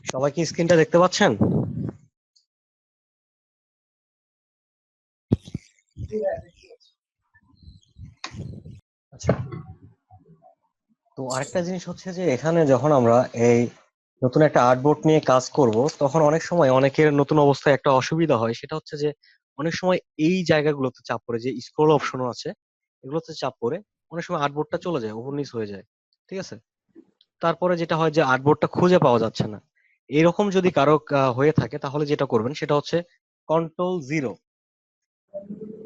সবাই কি স্ক্রিনটা দেখতে পাচ্ছেন? আচ্ছা, তো আরেকটা জিনিস হচ্ছে যে এখানে যখন আমরা এই নতুন একটা আর্টবোর্ড নিয়ে কাজ করব, তখন অনেক সময় অনেকের নতুন অবস্থায় একটা অসুবিধা হয়। সেটা হচ্ছে যে অনেক সময় এই জায়গাগুলোতে চাপ পড়ে, যে স্ক্রল অপশনও আছে, এগুলোতে চাপ পড়ে অনেক সময় আর্টবোর্ডটা চলে যায়, উপর নিচ হয়ে যায়। ঠিক আছে, তারপরে যেটা হয় যে আর্টবোর্ডটা খুঁজে পাওয়া যাচ্ছে না। এরকম যদি কারো হয়ে থাকে, তাহলে যেটা করবেন সেটা হচ্ছে কন্ট্রোল 0।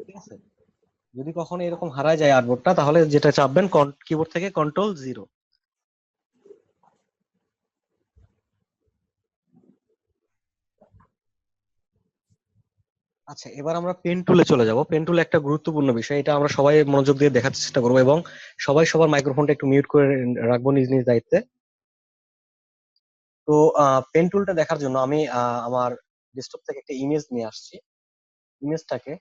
ঠিক আছে, যদি কখনো এরকম হারায় যায় আর্টবোর্ডটা, তাহলে যেটা চাপবেন কিবোর্ড থেকে কন্ট্রোল 0। আচ্ছা, এবার আমরা পেন টুলে চলে যাব। পেন টুল একটা গুরুত্বপূর্ণ বিষয়, এটা আমরা সবাই মনোযোগ দিয়ে দেখার চেষ্টা করবো, এবং সবাই সবার মাইক্রোফোনটা একটু মিউট করে রাখবো নিজ নিজ দায়িত্বে। তো পেন টুলটা দেখার জন্য আমি আমার ডেস্কটপ থেকে একটা ইমেজ নিয়ে আসছি। ইমেজটাকে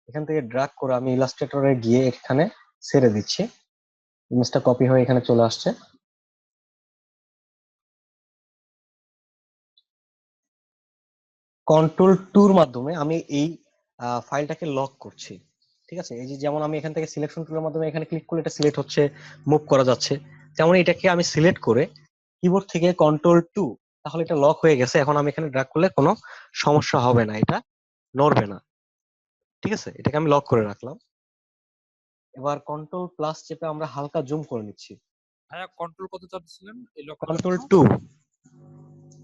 এখান থেকে ড্র্যাগ করে আমি ইলাস্ট্রেটরে গিয়ে এখানে ছেড়ে দিচ্ছি। ইমেজটা কপি হয়ে এখানে চলে আসছে। কন্ট্রোল 2 এর মাধ্যমে আমি এই ফাইলটাকে লক করছি। ঠিক আছে, এই যে যেমন আমি এখান থেকে সিলেকশন টুলের মাধ্যমে এখানে ক্লিক করলে এটা সিলেক্ট হচ্ছে, মুভ করা যাচ্ছে, তেমন এটাকে আমি সিলেক্ট করে কিবোর্ড থেকে কন্ট্রোল 2, তাহলে এটা লক হয়ে গেছে। এখন আমি এখানে ড্র্যাগ করলে কোনো সমস্যা হবে না, এটা নড়বে না। ঠিক আছে, এটাকে আমি লক করে রাখলাম। এবার কন্ট্রোল+ চেপে আমরা হালকা জুম করে নিচ্ছি। ভাইয়া কন্ট্রোল কত চাপ দিছিলেন এই লক করার জন্য? কন্ট্রোল 2।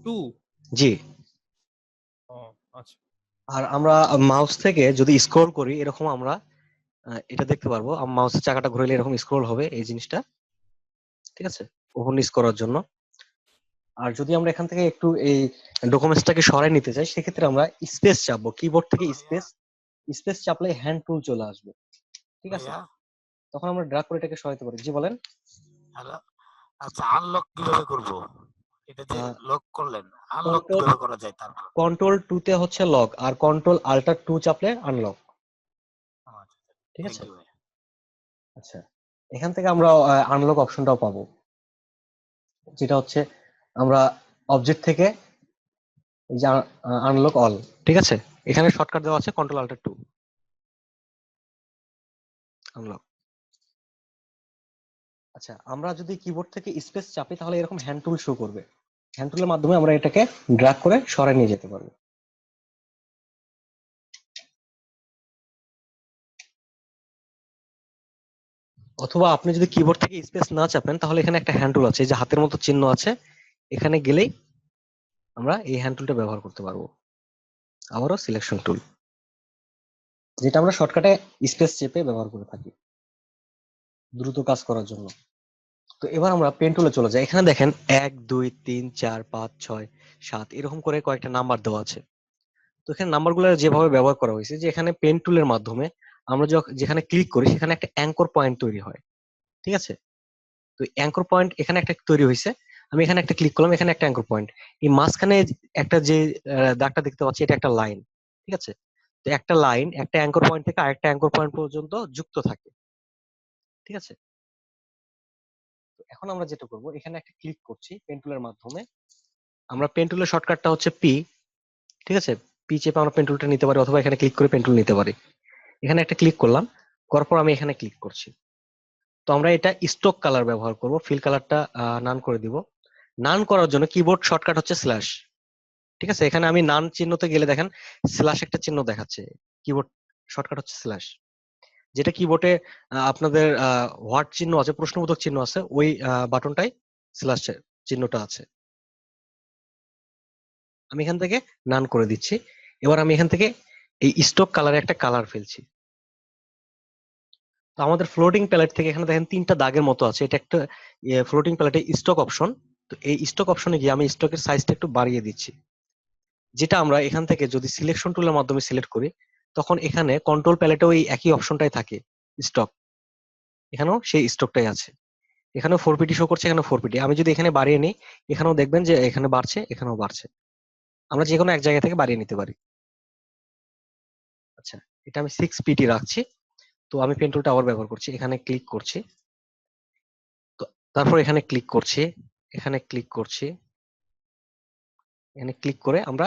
2। জি। ও আচ্ছা। আর আমরা মাউস থেকে যদি স্ক্রল করি, এরকম আমরা এটা দেখতে পারবো। মাউসের চাকাটা ঘুরাইলে এরকম স্ক্রল হবে এই জিনিসটা। ঠিক আছে, ওপর নিচ করার জন্য। আর যদি আমরা এখান থেকে একটু এই ডকুমেন্টসটাকে সরাই নিতে চাই, সেক্ষেত্রে আমরা স্পেস চাপবো, কিবোর্ড থেকে ভাইয়া স্পেস স্পেস চাপলে হ্যান্ড টুল চলে আসবে। ঠিক আছে, ভাইয়া তখন আমরা ড্র্যাগ করে এটাকে সরাইতে পারি। জি বলেন। হ্যালো। আচ্ছা, আনলক কিভাবে করব? এটা যে লক করলেন, আনলক কন্ট্রোল কিভাবে করা যায় তারপর? কন্ট্রোল 2 তে হচ্ছে লক, আর কন্ট্রোল Alt+2 চাপলে আনলক। আচ্ছা, ঠিক থ্যাংক আছে। ইউ ভাইয়া। আচ্ছা, এখান থেকে আমরা আনলক অপশনটাও পাবো, যেটা হচ্ছে আমরা অবজেক্ট থেকে এই যে আনলক অল। ঠিক আছে, এখানে শর্টকাট দেওয়া আছে কন্ট্রোল Alt+2 আনলক। আচ্ছা, আমরা যদি কিবোর্ড থেকে স্পেস চাপি, তাহলে এরকম হ্যান্ড টুল শো করবে। হ্যান্ড টুলের মাধ্যমে আমরা এটাকে ড্র্যাগ করে সরাই নিয়ে যেতে পারবো। অথবা আপনি যদি কিবোর্ড থেকে স্পেস না চাপেন, তাহলে এখানে একটা হ্যান্ড টুল আছে, এই যে হাতের মতো চিহ্ন আছে, এখানে গেলেই আমরা এই হ্যান্ড টুলটা ব্যবহার করতে পারবো। আবারও সিলেকশন টুল, যেটা আমরা শর্টকাটে স্পেস চেপে ব্যবহার করে থাকি দ্রুত কাজ করার জন্য। তো এবার আমরা পেন টুলে চলে যাই। এখানে দেখেন 1 2 3 4 5 6 7 এরকম করে কয়েকটা নাম্বার দেওয়া আছে। তো এখানে নাম্বারগুলো যেভাবে ব্যবহার করা হয়েছে, যে এখানে পেন টুলের মাধ্যমে আমরা যেখানে ক্লিক করি, সেখানে একটা অ্যাঙ্কর পয়েন্ট তৈরি হয়। ঠিক আছে, তো অ্যাঙ্কর পয়েন্ট এখানে একটা তৈরি হয়েছে। আমি এখানে একটা ক্লিক করলাম, এখানে একটা অ্যাঙ্কর পয়েন্ট। এই মাঝখানে একটা যে দাগটা দেখতে পাচ্ছি, এটা একটা লাইন। ঠিক আছে, তো একটা লাইন একটা অ্যাঙ্কর পয়েন্ট থেকে আরেকটা অ্যাঙ্কর পয়েন্ট পর্যন্ত যুক্ত থাকে। ঠিক আছে, তো এখন আমরা যেটা করব, এখানে একটা ক্লিক করছি পেন টুলের মাধ্যমে। আমরা পেন টুলের শর্টকাটটা হচ্ছে পি। ঠিক আছে, পি চেপে আমরা পেন টুলটা নিতে পারি, অথবা এখানে ক্লিক করে পেন টুল নিতে পারি। এখানে একটা ক্লিক করলাম, করার পর আমি এখানে ক্লিক করছি। তো আমরা এটা স্টক কালার ব্যবহার করব, ফিল কালারটা নান করে দিব। নান করার জন্য কিবোর্ড শর্টকাট হচ্ছে স্ল্যাশ। ঠিক আছে, এখানে আমি নান চিহ্নতে গেলে দেখেন স্ল্যাশ একটা চিহ্ন দেখাচ্ছে। কিবোর্ড শর্টকাট হচ্ছে স্ল্যাশ, যেটা কিবোর্ডে আপনাদের হোয়াট চিহ্ন আছে, প্রশ্নবোধক চিহ্ন আছে, ওই বাটনটাই স্ল্যাশ চিহ্নটা আছে। আমি এখান থেকে নান করে দিচ্ছি। এবার আমি এখান থেকে এই স্টক কালারে একটা কালার ফেলছি। তো আমাদের ফ্লোটিং প্যালেট থেকে এখানে দেখেন 3টা দাগের মতো আছে, এটা একটা ফ্লোটিং প্যালেটে স্টক অপশন। তো এই স্টক অপশনে গিয়ে আমি স্টকের সাইজটা একটু বাড়িয়ে দিচ্ছি। যেটা আমরা এখান থেকে যদি সিলেকশন টুলের মাধ্যমে সিলেক্ট করি, তখন এখানে কন্ট্রোল প্যালেটেও এই একই অপশনটাই থাকে, স্টক। এখানেও সেই স্টকটাই আছে। এখানেও 4পিটি শো করছে, এখানেও 4পিটি। আমি যদি এখানে বাড়িয়ে নিই, এখানেও দেখবেন যে এখানে বাড়ছে, এখানেও বাড়ছে। আমরা যে কোনো এক জায়গা থেকে বাড়িয়ে নিতে পারি। আচ্ছা, এটা আমি 6পিটি রাখছি। তো আমি পেন টুলটা আবার ব্যবহার করছি, এখানে ক্লিক করছি। তো তারপর এখানে ক্লিক করছি, এখানে ক্লিক করছি, এখানে ক্লিক করে আমরা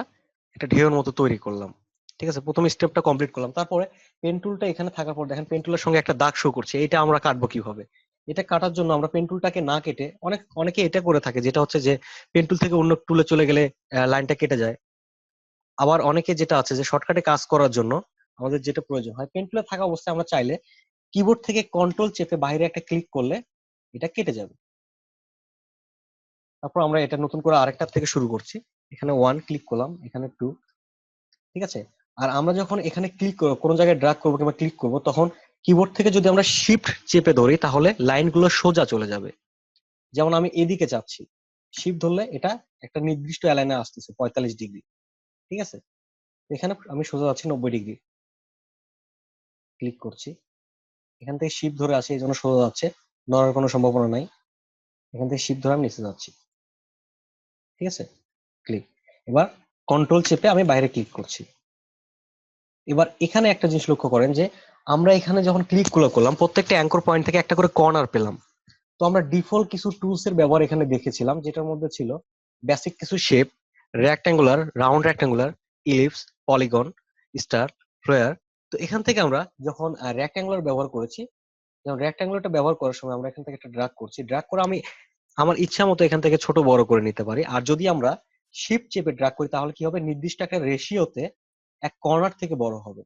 একটা ঢেউয়ের মতো তৈরি করলাম। ঠিক আছে, প্রথম স্টেপটা কমপ্লিট করলাম। তারপরে পেন টুলটা এখানে থাকার পর দেখেন পেন টুলের সঙ্গে একটা দাগ শো করছে, এটা আমরা কাটবো কিভাবে? এটা কাটার জন্য আমরা পেন টুলটাকে না কেটে, অনেকে এটা করে থাকে, যেটা হচ্ছে যে পেন টুল থেকে অন্য টুলে চলে গেলে লাইনটা কেটে যায়। আবার অনেকে যেটা আছে যে শর্টকাটে কাজ করার জন্য আমাদের যেটা প্রয়োজন হয়, পেন টুলে থাকা অবস্থায় আমরা চাইলে কিবোর্ড থেকে কন্ট্রোল চেপে বাইরে একটা ক্লিক করলে এটা কেটে যাবে। তারপর আমরা এটা নতুন করে আরেকটা থেকে শুরু করছি। এখানে 1 ক্লিক করলাম, এখানে 2। ঠিক আছে, আর আমরা যখন এখানে ক্লিক করবো, কোনো জায়গায় ড্র্যাগ করবো কিংবা ক্লিক করবো, তখন কিবোর্ড থেকে যদি আমরা শিফট চেপে ধরি তাহলে লাইনগুলো সোজা চলে যাবে। যেমন আমি এদিকে চাচ্ছি, শিফট ধরলে এটা একটা নির্দিষ্ট অ্যালাইনে আসতেছে 45 ডিগ্রি। ঠিক আছে, এখানে আমি সোজা যাচ্ছি 90 ডিগ্রি, ক্লিক করছি। এখান থেকে শিফট ধরে আসি, এই জন্য সোজা যাচ্ছে, নড়ার কোনো সম্ভাবনা নাই। এখান থেকে শিফট ধরে আমি নিচে যাচ্ছি। ঠিক আছে, ক্লিক। এবার কন্ট্রোল চেপে আমি বাইরে ক্লিক করছি। এবার এখানে একটা জিনিস লক্ষ্য করেন যে আমরা এখানে যখন ক্লিক করলাম, প্রত্যেকটা অ্যাঙ্কর পয়েন্ট থেকে একটা করে কর্নার পেলাম। তো আমরা ডিফল্ট কিছু টুলস এর ব্যবহার এখানে দেখেছিলাম, যেটার মধ্যে ছিল বেসিক কিছু shape, rectangular, round rectangular, ellipse, polygon, star, flower. তো এখান থেকে আমরা যখন রেক্ট্যাঙ্গুলার ব্যবহার করেছি, যেমন রেক্ট্যাঙ্গুলারটা ব্যবহার করার সময় আমরা এখান থেকে একটা ড্র্যাগ করছি, ড্র্যাগ করে আমি আমার ইচ্ছা মতো এখান থেকে ছোট বড় করে নিতে পারি। আর যদি আমরা শিফট চেপে ড্র্যাগ করি তাহলে কি হবে, নির্দিষ্ট একটা রেশিওতে এক কর্নার থেকে বড় হবে।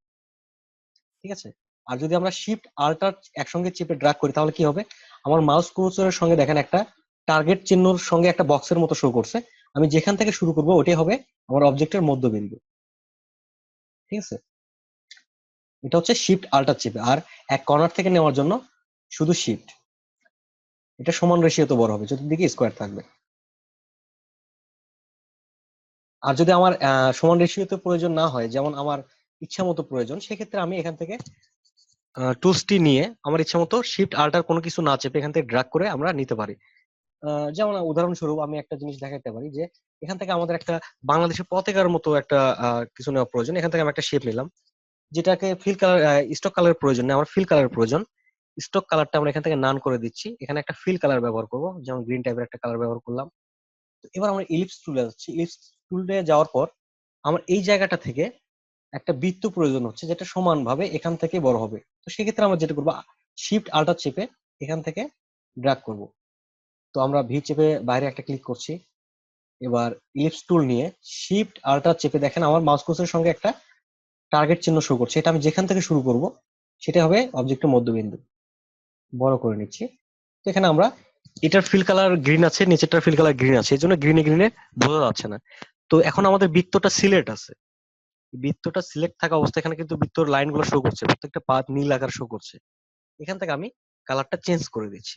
ঠিক আছে, আর যদি আমরা শিফট আল্টার একসঙ্গে চেপে ড্র্যাগ করি তাহলে কি হবে, আমার মাউস কুর্সরের সঙ্গে দেখেন একটা টার্গেট চিহ্নর সঙ্গে একটা বক্সের মতো শো করছে। আমি যেখান থেকে শুরু করব ওটাই হবে আমার অবজেক্টের মধ্যবিন্দু। ঠিক আছে, এটা হচ্ছে শিফট আল্টার চেপে। আর এক কর্নার থেকে নেওয়ার জন্য শুধু শিফট, এটা সমান রেশিওতে বড় হবে, চতুর্দিকে স্কোয়ার থাকবে। আর যদি আমার সমান রেশিওতে প্রয়োজন না হয়, যেমন আমার ইচ্ছা মতো প্রয়োজন, সেক্ষেত্রে আমি এখান থেকে টুলসটি নিয়ে আমার ইচ্ছা মতো শিফট আল্টার কোনো কিছু না চেপে এখান থেকে ড্র্যাগ করে আমরা নিতে পারি। যেমন উদাহরণস্বরূপ আমি একটা জিনিস দেখাতে পারি যে এখান থেকে আমাদের একটা বাংলাদেশের পতাকার মতো একটা কিছু নেওয়া প্রয়োজন। এখান থেকে আমি একটা শেপ নিলাম, যেটাকে ফিল কালার, স্টক কালারের প্রয়োজন নেই, আমার ফিল কালার প্রয়োজন। স্টক কালারটা আমরা এখান থেকে নান করে দিচ্ছি, এখানে একটা ফিল কালার ব্যবহার করব, যেমন গ্রিন টাইপের একটা কালার ব্যবহার করলাম। তো এবার আমরা ইলিপস টুলে যাচ্ছি, ইলিপস টুলে যাওয়ার পর আমার এই জায়গাটা থেকে একটা বৃত্ত প্রয়োজন হচ্ছে, যেটা সমানভাবে এখান থেকে বড় হবে। তো সেক্ষেত্রে আমরা যেটা করবো, শিফট আল্টার চেপে এখান থেকে ড্র্যাগ করব। তো আমরা ভি চেপে বাইরে একটা ক্লিক করছি। এবার ইলিপস টুল নিয়ে শিফট আল্টার চেপে দেখেন আমার মাউস কুর্সের সঙ্গে একটা টার্গেট চিহ্ন শো করছে, এটা আমি যেখান থেকে শুরু করব সেটা হবে অবজেক্টের মধ্যবিন্দু। বড় করে নিচ্ছি। তো এখানে আমরা এটার ফিল কালার গ্রিন আছে, নিচেরটার ফিল কালার গ্রিন আছে, এই জন্য গ্রিনে গ্রিনে বোঝা যাচ্ছে না। তো এখন আমাদের বৃত্তটা সিলেক্ট আছে, বৃত্তটা সিলেক্ট থাকা অবস্থায় এখানে কিন্তু বৃত্তর লাইন গুলো শো করছে, প্রত্যেকটা পাত নীল আকার শো করছে। এখান থেকে আমি কালারটা চেঞ্জ করে দিচ্ছি।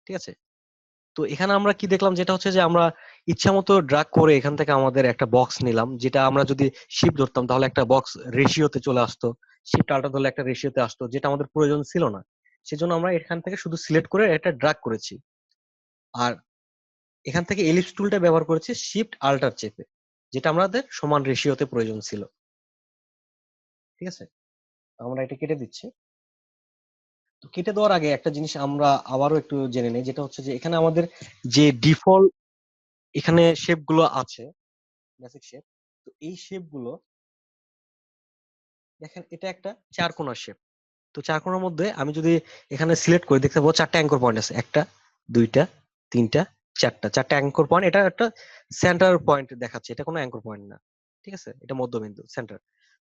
ঠিক আছে, তো এখানে আমরা কি দেখলাম, যেটা হচ্ছে যে আমরা ইচ্ছা মতো ড্রাগ করে এখান থেকে আমাদের একটা বক্স নিলাম, যেটা আমরা যদি শিফট ধরতাম তাহলে একটা বক্স রেশিওতে চলে আসতো, শিফট আল্টার ধরলে একটা রেশিওতে আসতো, যেটা আমাদের প্রয়োজন ছিল না। সেজন্য আমরা এখান থেকে শুধু সিলেক্ট করে এটা ড্রাগ করেছি। আর এখান থেকে এলিপস টুলটা ব্যবহার করেছি শিফট আল্টার চেপে, যেটা আমাদের সমান রেশিওতে প্রয়োজন ছিল। ঠিক আছে, আমরা এটা কেটে দিচ্ছি। তো কেটে দেওয়ার আগে একটা জিনিস আমরা আবারও একটু জেনে নেই, যেটা হচ্ছে যে এখানে আমাদের যে ডিফল্ট এখানে শেপ গুলো আছে, বেসিক শেপ, তো এই শেপ গুলো দেখেন, এটা একটা চার কোণার শেপ। তো চার কোণার মধ্যে আমি যদি এখানে সিলেক্ট করে দেখতে পাবো চারটা অ্যাঙ্কর পয়েন্ট আছে, একটা, দুইটা, তিনটা, চারটা অ্যাঙ্কর পয়েন্ট। এটা একটা সেন্টার পয়েন্ট দেখাচ্ছে, এটা কোনো অ্যাঙ্কর পয়েন্ট না। ঠিক আছে, এটা মধ্যবিন্দু, সেন্টার।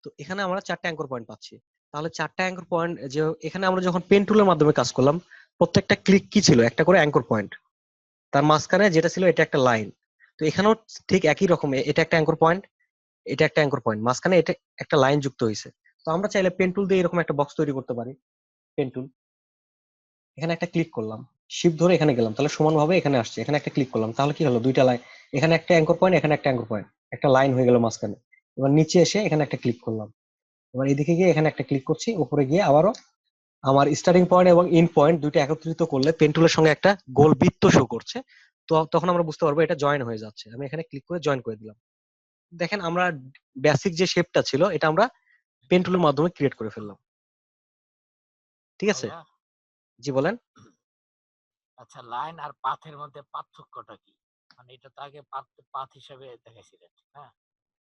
তো এখানে আমরা চারটা অ্যাঙ্কর পয়েন্ট পাচ্ছি। তাহলে চারটা অ্যাঙ্কর পয়েন্ট যে এখানে আমরা যখন পেন টুলের মাধ্যমে কাজ করলাম, প্রত্যেকটা ক্লিক কি ছিল, একটা করে অ্যাঙ্কর পয়েন্ট, তার মাঝখানে যেটা ছিল এটা একটা লাইন। তো এখানেও ঠিক একই রকম, এটা একটা অ্যাঙ্কর পয়েন্ট, এটা একটা অ্যাঙ্কর পয়েন্ট, মাঝখানে এটা একটা লাইন যুক্ত হয়েছে। তো আমরা চাইলে পেন টুল দিয়ে এরকম একটা বক্স তৈরি করতে পারি। পেন টুল, এখানে একটা ক্লিক করলাম, শিফট ধরে এখানে গেলাম, তাহলে সমানভাবে এখানে আসছে। এখানে একটা ক্লিক করলাম, তাহলে কি হলো, দুইটা লাইন, এখানে একটা অ্যাঙ্কর পয়েন্ট, এখানে একটা অ্যাঙ্কর পয়েন্ট, একটা লাইন হয়ে গেল মাঝখানে। এবার নিচে এসে এখানে একটা ক্লিক করলাম, এবার এদিকে গিয়ে এখানে একটা ক্লিক করছি, উপরে গিয়ে আবারও আমার স্টার্টিং পয়েন্ট এবং এন্ড পয়েন্ট দুইটা একত্রিত করলে পেন টুলের সঙ্গে একটা গোল বৃত্ত শো করছে। তো তখন আমরা বুঝতে পারবো এটা জয়েন হয়ে যাচ্ছে। আমি এখানে ক্লিক করে জয়েন করে দিলাম। দেখেন আমরা বেসিক যে শেপটা ছিল এটা আমরা পেন টুলের মাধ্যমে ক্রিয়েট করে ফেললাম। ঠিক আছে, ভাইয়া, জি বলেন। আচ্ছা, লাইন আর পাথের মধ্যে পার্থক্যটা কি? মানে এটা তো আগে পাথ পাথ হিসেবে দেখাইছিলেন, হ্যাঁ?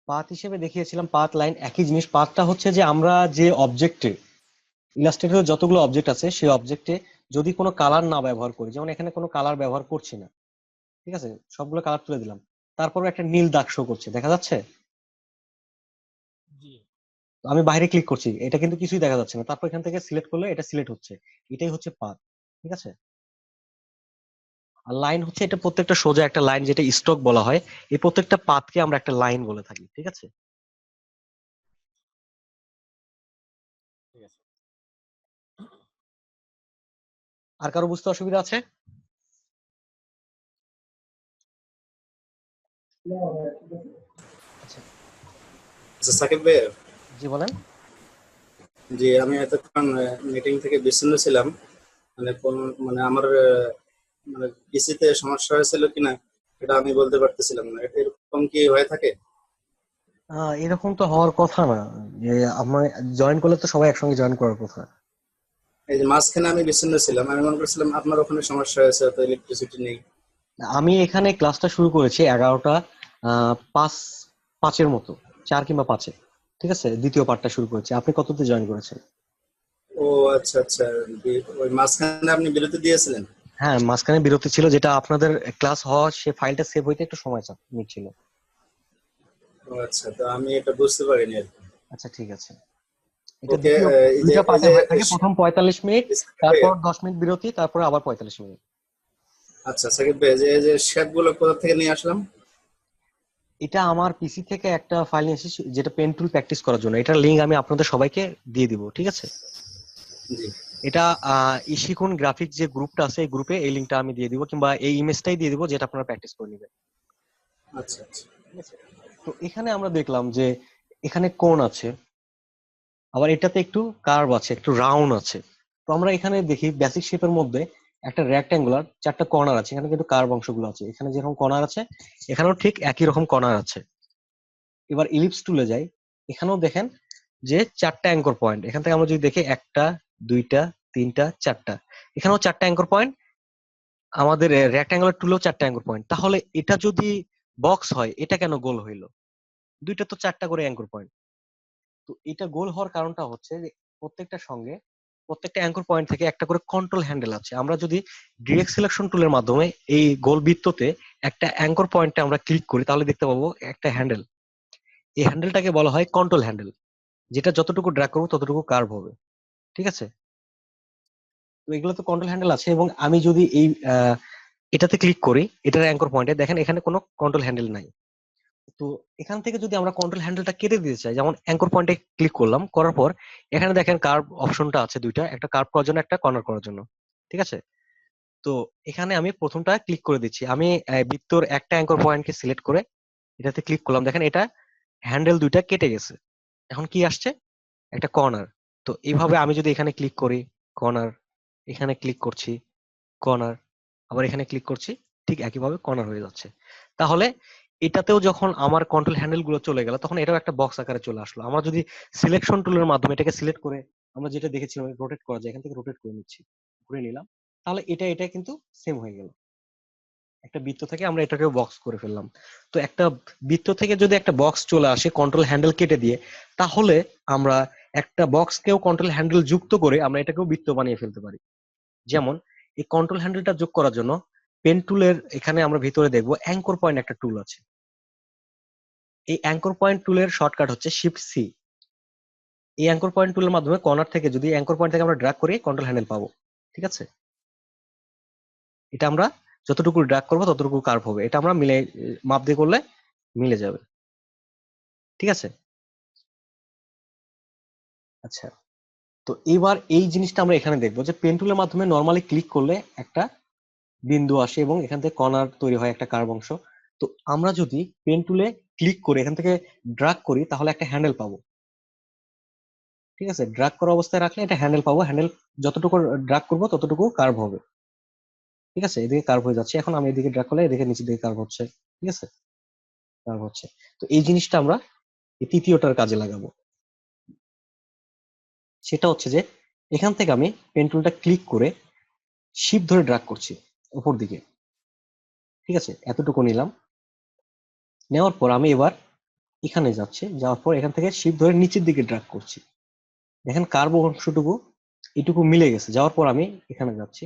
পাথ হিসেবে দেখিয়েছিলাম, পাথ লাইন একই জিনিস। পাথটা হচ্ছে যে আমরা যে অবজেক্টে, ইলাস্ট্রেটরে যতগুলো অবজেক্ট আছে সেই অবজেক্টে যদি কোনো কালার না ব্যবহার করি, যেমন এখানে কোনো কালার ব্যবহার করছি না, ঠিক আছে, সবগুলো কালার তুলে দিলাম, তারপরে একটা নীল দাগ শো করছে, দেখা যাচ্ছে? জি। তো আমি বাইরে ক্লিক করছি, এটা কিন্তু কিছুই দেখা যাচ্ছে না, তারপর এখান থেকে সিলেক্ট করলে এটা সিলেক্ট হচ্ছে। এটাই হচ্ছে পাথ, ঠিক আছে। আর লাইন হচ্ছে এটা প্রত্যেকটা সোজা একটা লাইন, যেটা স্ট্রোক বলা হয়। এই প্রত্যেকটা পাথকে আমরা একটা লাইন বলে থাকি, ঠিক আছে। ঠিক আছে। আর কারো বুঝতে অসুবিধা আছে? আচ্ছা, আচ্ছা সাকিব ভাই, জি বলেন। যে আমি এতক্ষণ মিটিং থেকে বিচ্ছিন্ন ছিলাম, মানে কোন মানে আমার মানে পিসিতে সমস্যা হয়েছিল কিনা এটা আমি বলতে পারতেছিলাম না। এরকম কি হয়ে থাকে? এরকম তো হওয়ার কথা না, যে আমার জয়েন করলে তো সবাই একসঙ্গে জয়েন করার কথা। এই যে মাঝখানে আমি বিচ্ছিন্ন ছিলাম, আমি মনে করছিলাম আপনার ওখানে সমস্যা হয়েছে, তো ইলেকট্রিসিটি নেই। আমি এখানে ক্লাসটা শুরু করেছি 11টা 5-5 মতো, 4 কিংবা 5-এ, ঠিক আছে, দ্বিতীয় পার্টটা শুরু করেছি। আপনি কততে জয়েন করেছেন? ও আচ্ছা আচ্ছা, ওই মাঝখানে আপনি বিরতি দিয়েছিলেন। হ্যাঁ, মাঝখানে বিরতি ছিল, যেটা আপনাদের ক্লাস হওয়া সে ফাইলটা সেভ হইতে একটু সময় নিচ্ছিল। ও আচ্ছা, তো আমি এটা বুঝতে পারিনি আর কি। আচ্ছা, ঠিক আছে। এটা ওকে, এই যে দুইটা এই পার্টে যে হয়ে থাকে, প্রথম 45 মিনিট, সাকিব ভাই, তারপর 10 মিনিট বিরতি, তারপর আবার 45 মিনিট। আচ্ছা সাকিব ভাই, এই যে শেপ গুলো কোথা থেকে নিয়ে আসলাম? এটা আমার পিসি থেকে একটা ফাইল নিয়ে এসেছি, যেটা পেন টুল প্র্যাকটিস করার জন্য। এটার লিঙ্ক আমি আপনাদের সবাইকে দিয়ে দিব, ঠিক আছে। জি। এটা ইশিকুন গ্রাফিক যে গ্রুপটা আছে, এই গ্রুপে এই লিঙ্কটা আমি দিয়ে দিব, কিংবা এই ইমেজটাই দিয়ে দিব, যেটা আপনারা প্র্যাকটিস করে নেবেন, আচ্ছা আচ্ছা। ঠিক আছে। তো এখানে আমরা দেখলাম যে এখানে কোণ আছে, আবার এটাতে একটু কার্ভ আছে, একটু রাউন্ড আছে। তো আমরা এখানে দেখি বেসিক শেপের মধ্যে একটা রেক্ট্যাঙ্গুলার 4টা কর্নার আছে, এখানে কিন্তু কার্ভ অংশগুলো আছে, এখানে যেরকম কর্নার আছে এখানেও ঠিক একই রকম কর্নার আছে। এবার ইলিপস টুলে যাই, এখানেও দেখেন যে 4টা অ্যাঙ্কর পয়েন্ট। এখান থেকে আমরা যদি দেখি 1টা 2টা 3টা 4টা, এখানেও 4টা অ্যাঙ্কর পয়েন্ট। আমাদের রেক্ট্যাঙ্গুলার টুলেও 4টা অ্যাঙ্কর পয়েন্ট। তাহলে এটা যদি বক্স হয়, এটা কেন গোল হইলো? দুইটা তো 4টা করে অ্যাঙ্কর পয়েন্ট। তো এটা গোল হওয়ার কারণটা হচ্ছে যে প্রত্যেকটার সঙ্গে, প্রত্যেকটা অ্যাঙ্কর পয়েন্ট থেকে একটা করে কন্ট্রোল হ্যান্ডেল আছে। আমরা যদি ডিরেক্ট সিলেকশন টুলের মাধ্যমে এই গোল বৃত্ততে একটা অ্যাঙ্কর পয়েন্টে আমরা ক্লিক করি, তাহলে দেখতে পাবো একটা হ্যান্ডেল। এই হ্যান্ডেলটাকে বলা হয় কন্ট্রোল হ্যান্ডেল, যেটা যতটুকু ড্র্যাগ করবো ততটুকু কার্ভ হবে, ঠিক আছে। তো এগুলো তো কন্ট্রোল হ্যান্ডেল আছে, এবং আমি যদি এই এটাতে ক্লিক করি, এটার অ্যাঙ্কর পয়েন্টে দেখেন এখানে কোনো কন্ট্রোল হ্যান্ডেল নাই। তো এখান থেকে যদি আমরা কন্ট্রোল হ্যান্ডেলটা কেটে দিতে চাই, যেমন অ্যাঙ্কর পয়েন্টে ক্লিক করলাম, করার পর এখানে দেখেন কার্ভ অপশনটা আছে দুইটা, একটা কার্ভ করার জন্য, একটা কর্নার করার জন্য, ঠিক আছে। তো এখানে আমি প্রথমটা ক্লিক করে দিচ্ছি। আমি বৃত্তর একটা অ্যাঙ্কর পয়েন্টকে সিলেক্ট করে এটাতে ক্লিক করলাম, দেখেন এটা হ্যান্ডেল দুইটা কেটে গেছে। এখন কি আসছে? একটা কর্নার। তো এইভাবে আমি যদি এখানে ক্লিক করি, কর্নার, এখানে ক্লিক করছি, কর্নার, আবার এখানে ক্লিক করছি, ঠিক একইভাবে কর্নার হয়ে যাচ্ছে। তাহলে এটাতেও যখন আমার কন্ট্রোল হ্যান্ডেল গুলো চলে গেল, তখন এটাও একটা বক্স আকারে চলে আসলো। আমরা যদি সিলেকশন টুলের মাধ্যমে এটাকে সিলেক্ট করে, আমরা যেটা দেখেছিলাম রোটেট করা যায়, এখান থেকে রোটেট করে নিচ্ছি, ঘুরে নিলাম, তাহলে এটা এটা কিন্তু সেম হয়ে গেল। একটা বৃত্ত থেকে আমরা এটাকে বক্স করে ফেললাম। তো একটা বৃত্ত থেকে যদি একটা বক্স চলে আসে কন্ট্রোল হ্যান্ডেল কেটে দিয়ে, তাহলে আমরা একটা বক্সকেও কন্ট্রোল হ্যান্ডেল যুক্ত করে আমরা এটাকেও বৃত্ত বানিয়ে ফেলতে পারি। যেমন এই কন্ট্রোল হ্যান্ডেলটা যোগ করার জন্য পেন টুলের এখানে আমরা ভিতরে দেখবো অ্যাঙ্কর পয়েন্ট একটা টুল আছে। এই অ্যাঙ্কর পয়েন্ট টুলের শর্টকাট হচ্ছে শিফট সি। এই অ্যাঙ্কর পয়েন্ট টুলের মাধ্যমে কর্নার থেকে যদি অ্যাঙ্কর পয়েন্ট থেকে আমরা ড্র্যাগ করি, কন্ট্রোল হ্যান্ডেল পাবো, ঠিক আছে। এটা আমরা যতটুকু ড্র্যাগ করবো ততটুকু কার্ভ হবে, এটা আমরা মিলে মাপ দিয়ে করলে মিলে যাবে, ঠিক আছে। আচ্ছা, তো এবার এই জিনিসটা আমরা এখানে দেখবো যে পেন টুলের মাধ্যমে নর্মালি ক্লিক করলে একটা বিন্দু আসে এবং এখান থেকে কর্নার তৈরি হয়, একটা কার্ভ অংশ। তো আমরা যদি পেন টুলে ক্লিক করে এখান থেকে ড্রাগ করি, তাহলে একটা হ্যান্ডেল পাবো, ঠিক আছে। ড্রাগ করা অবস্থায় রাখলে এটা হ্যান্ডেল পাবো, হ্যান্ডেল যতটুকু ড্রাগ করবো ততটুকু কার্ভ হবে, ঠিক আছে। এদিকে কার্ভ হয়ে যাচ্ছে, এখন আমি এদিকে ড্রাগ করলে এদিকে নিচের দিকে কার্ভ হচ্ছে, ঠিক আছে, কার্ভ হচ্ছে। তো এই জিনিসটা আমরা এই তৃতীয়টার কাজে লাগাবো। সেটা হচ্ছে যে এখান থেকে আমি পেন টুলটা ক্লিক করে শিপ ধরে ড্রাগ করছি উপর দিকে, ঠিক আছে, এতটুকু নিলাম। নেওয়ার পর আমি এবার এখানে যাচ্ছি, যাওয়ার পর এখান থেকে শিফট ধরে নিচের দিকে ড্রাগ করছি। দেখেন কার্ভ অংশটুকু এটুকু মিলে গেছে। যাওয়ার পর আমি এখানে যাচ্ছি,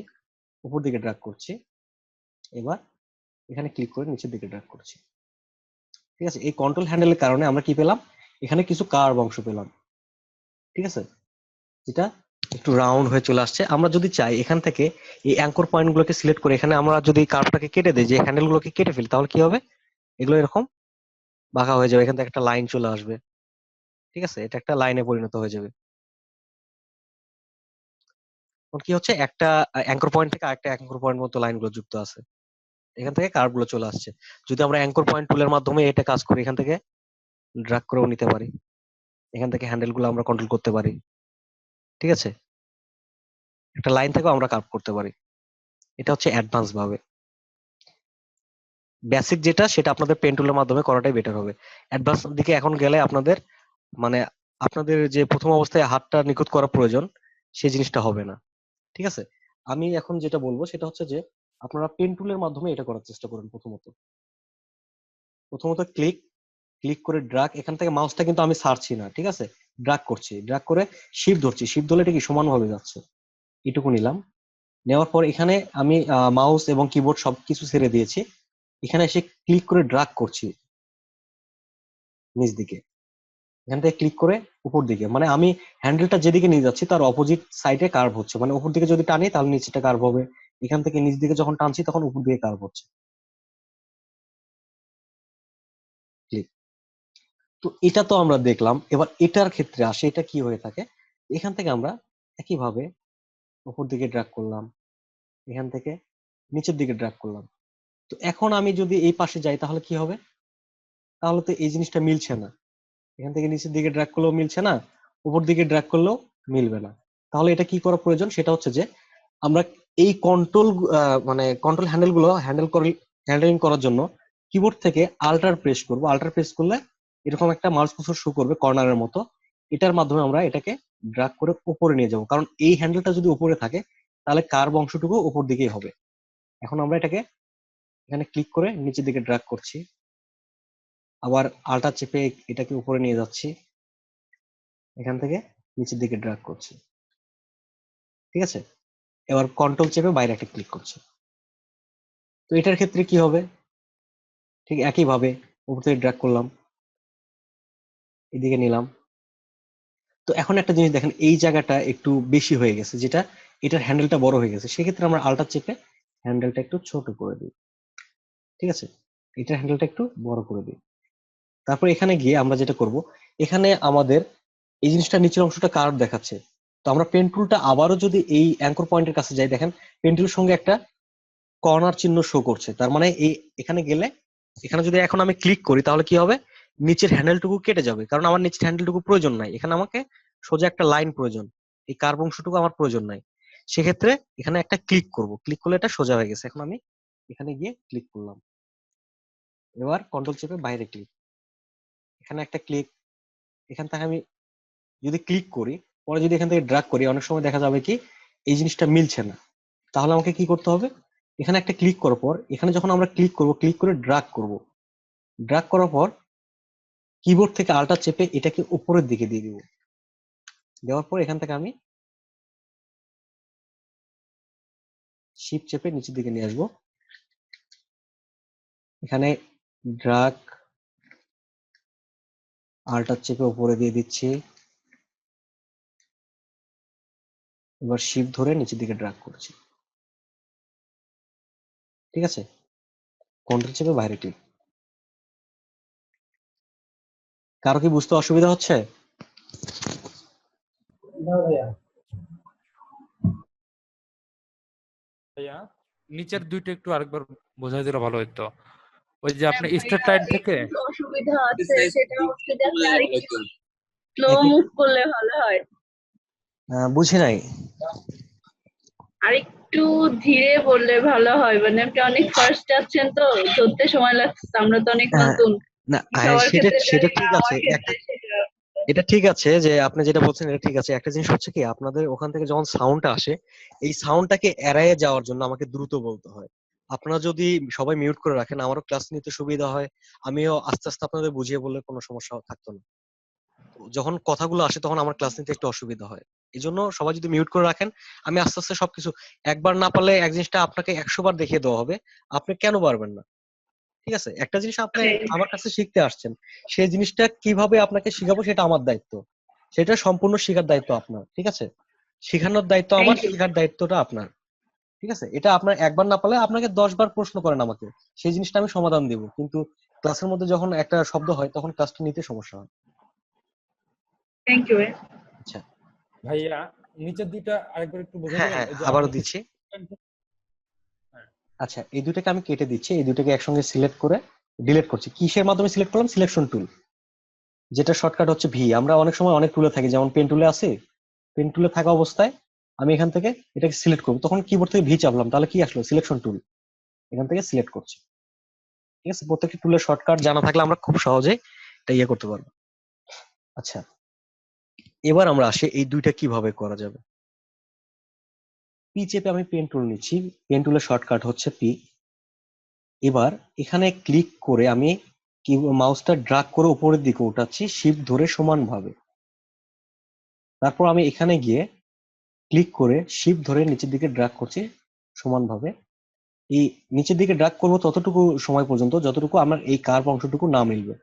উপর দিকে ড্রাগ করছি। এবার এখানে ক্লিক করে নিচের দিকে ড্রাগ করছি। ঠিক আছে, এই কন্ট্রোল হ্যান্ডেলের কারণে আমরা কি পেলাম, এখানে কিছু কার্ভ অংশ পেলাম। ঠিক আছে, যেটা একটু রাউন্ড হয়ে চলে আসছে। আমরা যদি চাই এখান থেকে এই অ্যাঙ্কর পয়েন্ট গুলোকে সিলেক্ট করে এখানে আমরা যদি কার্ভটাকে কেটে দিই, যে হ্যান্ডেল গুলোকে কেটে ফেলি, তাহলে কি হবে, এগুলো এরকম বাঁকা হয়ে যাবে, এখান থেকে একটা লাইন চলে আসবে। ঠিক আছে, এটা একটা লাইনে পরিণত হয়ে যাবে। তখন কি হচ্ছে, একটা অ্যাঙ্কর পয়েন্ট থেকে আরেকটা অ্যাঙ্কর পয়েন্ট মতো লাইন গুলো যুক্ত আছে, এখান থেকে কার্ভ গুলো চলে আসছে। যদি আমরা অ্যাঙ্কর পয়েন্ট টুলের মাধ্যমে এটা কাজ করি, এখান থেকে ড্রাগ করেও নিতে পারি, এখান থেকে হ্যান্ডেল গুলো আমরা কন্ট্রোল করতে পারি। ঠিক আছে, একটা লাইন থেকেও আমরা কার্ভ করতে পারি। এটা হচ্ছে অ্যাডভান্স ভাবে। বেসিক যেটা, সেটা আপনাদের পেন টুলের মাধ্যমে করাটাই বেটার হবে। অ্যাডভান্স দিকে এখন গেলে আপনাদের মানে আপনাদের যে প্রথম অবস্থায় হাতটা নিখুঁত করা প্রয়োজন, সেই জিনিসটা হবে না। ঠিক আছে, আমি এখন যেটা বলবো সেটা হচ্ছে যে আপনারা পেন টুলের মাধ্যমে এটা করার চেষ্টা করুন। প্রথমত ক্লিক ক্লিক করে ড্রাগ, এখান থেকে মাউসটা কিন্তু আমি ছাড়ছি না। ঠিক আছে, ড্রাগ করছি, ড্রাগ করে শিফট ধরছি, শিফট ধরলে এটা কি সমানভাবে যাচ্ছে। এটুকু নিলাম। নেওয়ার পর এখানে আমি মাউস এবং কিবোর্ড সবকিছু ছেড়ে দিয়েছি। এখানে এসে ক্লিক করে ড্রাগ করছি নিচ দিকে, এখান থেকে ক্লিক করে উপর দিকে, মানে আমি হ্যান্ডেলটা যেদিকে নিয়ে যাচ্ছি তার অপোজিট সাইডে কার্ভ হচ্ছে। মানে উপর দিকে যদি টানি তাহলে নিচেটা কার্ভ হবে, এখান থেকে নিচ দিকে যখন টানছি তখন উপর দিকে কার্ভ হচ্ছে। ক্লিক। তো এটা তো আমরা দেখলাম, এবার এটার ক্ষেত্রে আসে, এটা কি হয়ে থাকে। এখান থেকে আমরা একইভাবে উপর দিকে ড্রাগ করলাম, এখান থেকে নিচের দিকে ড্রাগ করলাম। তো এখন আমি যদি এই পাশে যাই তাহলে কি হবে, তাহলে তো এই জিনিসটা মিলছে না। এখান থেকে নিচের দিকে ড্র্যাগ করলেও মিলছে না, উপর দিকে ড্র্যাগ করলেও মিলবে না। তাহলে এটা কি করা প্রয়োজন, সেটা হচ্ছে যে আমরা এই কন্ট্রোল মানে কন্ট্রোল হ্যান্ডেলিং করার জন্য কিবোর্ড থেকে আল্টার প্রেস করব। আল্টার প্রেস করলে এরকম একটা মাউস কুর্সর শো করবে কর্নারের মতো। এটার মাধ্যমে আমরা এটাকে ড্র্যাগ করে উপরে নিয়ে যাব, কারণ এই হ্যান্ডেলটা যদি উপরে থাকে তাহলে কার্ভ অংশটুকু উপর দিকেই হবে। এখন আমরা এটাকে এখানে ক্লিক করে নিচের দিকে ড্র্যাগ করছি, আবার আল্টার চেপে এটাকে উপরে নিয়ে যাচ্ছি, এখান থেকে নিচের দিকে ড্র্যাগ করছি। ঠিক আছে, এবার কন্ট্রোল চেপে বাইরে একটা ক্লিক করছি। তো এটার ক্ষেত্রে কি হবে, ঠিক একইভাবে উপর থেকে ড্র্যাগ করলাম, এদিকে নিলাম। তো এখন একটা জিনিস দেখেন, এই জায়গাটা একটু বেশি হয়ে গেছে, যেটা এটার হ্যান্ডেলটা বড় হয়ে গেছে। সেক্ষেত্রে আমরা আল্টার চেপে হ্যান্ডেলটা একটু ছোট করে দিই। ঠিক আছে, এটার হ্যান্ডেলটা একটু বড় করে দিই। তারপর এখানে গিয়ে আমরা যেটা করব, এখানে আমাদের এই জিনিসটা নিচের অংশটা কার্ভ দেখাচ্ছে। তো আমরা পেন টুলটা আবারও যদি এই অ্যাঙ্কর পয়েন্টের কাছে যাই, দেখেন পেন টুলের সঙ্গে একটা কর্নার চিহ্ন শো করছে। তার মানে এই এখানে গেলে, এখানে যদি এখন আমি ক্লিক করি তাহলে কি হবে, নিচের হ্যান্ডেলটুকু কেটে যাবে, কারণ আমার নিচের হ্যান্ডেলটুকু প্রয়োজন নাই। এখানে আমাকে সোজা একটা লাইন প্রয়োজন, এই কার্ভ অংশটুকু আমার প্রয়োজন নাই। সেক্ষেত্রে এখানে একটা ক্লিক করব, ক্লিক করলে এটা সোজা হয়ে গেছে। এখন আমি এখানে গিয়ে ক্লিক করলাম, এবার কন্ট্রোল চেপে বাইরে ক্লিক, এখানে একটা ক্লিক। এখান থেকে আমি যদি ক্লিক করি, পরে যদি এখান থেকে ড্র্যাগ করি, অনেক সময় দেখা যাবে কি এই জিনিসটা মিলছে না। তাহলে আমাকে কি করতে হবে, এখানে একটা ক্লিক করার পর এখানে যখন আমরা ক্লিক করব, ক্লিক করে ড্র্যাগ করব, ড্র্যাগ করার পর কিবোর্ড থেকে আল্টার চেপে এটাকে উপরের দিকে দিয়ে দিব। দেওয়ার পর এখান থেকে আমি শিফট চেপে নিচের দিকে নিয়ে আসবো, এখানে ড্র্যাগ, আল্টার চেপে উপরে দিয়ে দিচ্ছি, এবার শিফট ধরে নিচের দিকে ড্র্যাগ করছি। ঠিক আছে, কন্ট্রোল চেপে বাইরে ক্লিক। কারো কি বুঝতে অসুবিধা হচ্ছে? ভাইয়া নিচের দুইটা একটু আরেকবার বোঝাই দিলে ভালো হতো। ওই যে আপনি হ্যাঁ স্ট্রেট ভাইয়া, লাইন থেকে একটু অসুবিধা আছে, সেটা হচ্ছে যে আপনি আরেকটু স্লো একটু মুভ করলে ভালো হয়। বুঝি নাই। আরেকটু ধীরে বললে ভালো হয়, মানে আপনি অনেক ফার্স্ট যাচ্ছেন তো, ধরতে সময় লাগছে, আমরা তো অনেক আহ, নতুন। না সবার সেটা ক্ষেত্রে সেটা জানি না, ঠিক আছে, আমার একটা ক্ষেত্রে সেটা। এটা ঠিক আছে যে আপনি যেটা বলছেন এটা ঠিক আছে। একটা জিনিস হচ্ছে কি, আপনাদের ওখান থেকে যখন সাউন্ডটা আসে, এই সাউন্ডটাকে এড়াইয়ে যাওয়ার জন্য আমাকে দ্রুত বলতে হয়। আপনারা যদি সবাই মিউট করে রাখেন আমারও ক্লাস নিতে সুবিধা হয়, আমিও আস্তে আস্তে আপনাদের বুঝিয়ে বললে কোনো সমস্যা থাকতো না। তো যখন কথাগুলো আসে তখন আমার ক্লাস নিতে একটু অসুবিধা হয়। এই জন্য সবাই যদি মিউট করে রাখেন আমি আস্তে আস্তে সবকিছু, একবার না পারলে এক জিনিসটা আপনাকে 100 বার দেখিয়ে দেওয়া হবে, আপনি কেন পারবেন না? ঠিক আছে, একটা জিনিস আপনি আমার কাছে শিখতে আসছেন, সেই জিনিসটা কিভাবে আপনাকে শিখাবো সেটা আমার দায়িত্ব, সেটা সম্পূর্ণ শেখার দায়িত্ব আপনার। ঠিক আছে, শেখানোর দায়িত্ব আমার, থ্যাংক ইউ। শেখার দায়িত্বটা আপনার। ঠিক আছে, এটা আপনার একবার না পারলে আপনাকে 10 বার প্রশ্ন করেন আমাকে, সেই জিনিসটা আমি সমাধান দিব, কিন্তু ক্লাসের মধ্যে যখন একটা শব্দ হয় তখন ক্লাসটা নিতে সমস্যা হয়। Thank you. আচ্ছা, ভাইয়া নিচের দুইটা আরেকবার একটু বোঝাই হ্যাঁ দিবেন, হ্যাঁ ওই যে আবারও আপনি দিচ্ছি। হ্যাঁ, আচ্ছা, এই দুটাকে আমি কেটে দিচ্ছি, এই দুটাকে একসঙ্গে সিলেক্ট করে ডিলিট করছি। কিসের মাধ্যমে সিলেক্ট করলাম? সিলেকশন টুল, যেটা শর্টকাট হচ্ছে ভি। আমরা অনেক সময় অনেক টুলে থাকি, যেমন পেন টুলে আছে, পেন টুলে থাকা অবস্থায় আমি এখান থেকে এটাকে সিলেক্ট করবো, তখন কিবোর্ড থেকে ভি চাপলাম, তাহলে কি আসলো? Selection tool. এখান থেকে সিলেক্ট করছি। ঠিক আছে, প্রত্যেকটি টুলের শর্টকাট জানা থাকলে আমরা খুব সহজে এটা ইয়ে করতে পারবো। আচ্ছা, এবার আমরা আসি এই দুইটা কিভাবে করা যাবে। পি চেপে আমি পেন টুল নিচ্ছি, পেন টুলের শর্টকাট হচ্ছে পি। এবার এখানে ক্লিক করে আমি কি মাউসটা ড্রাগ করে উপরের দিকে উঠাচ্ছি, শিফট ধরে সমানভাবে। তারপর আমি এখানে গিয়ে ক্লিক করে শিফট ধরে নিচের দিকে ড্রাগ করছি সমানভাবে। এই নিচের দিকে ড্রাগ করবো ততটুকু সময় পর্যন্ত যতটুকু আমার এই কার্ভ অংশটুকু না মিলবে।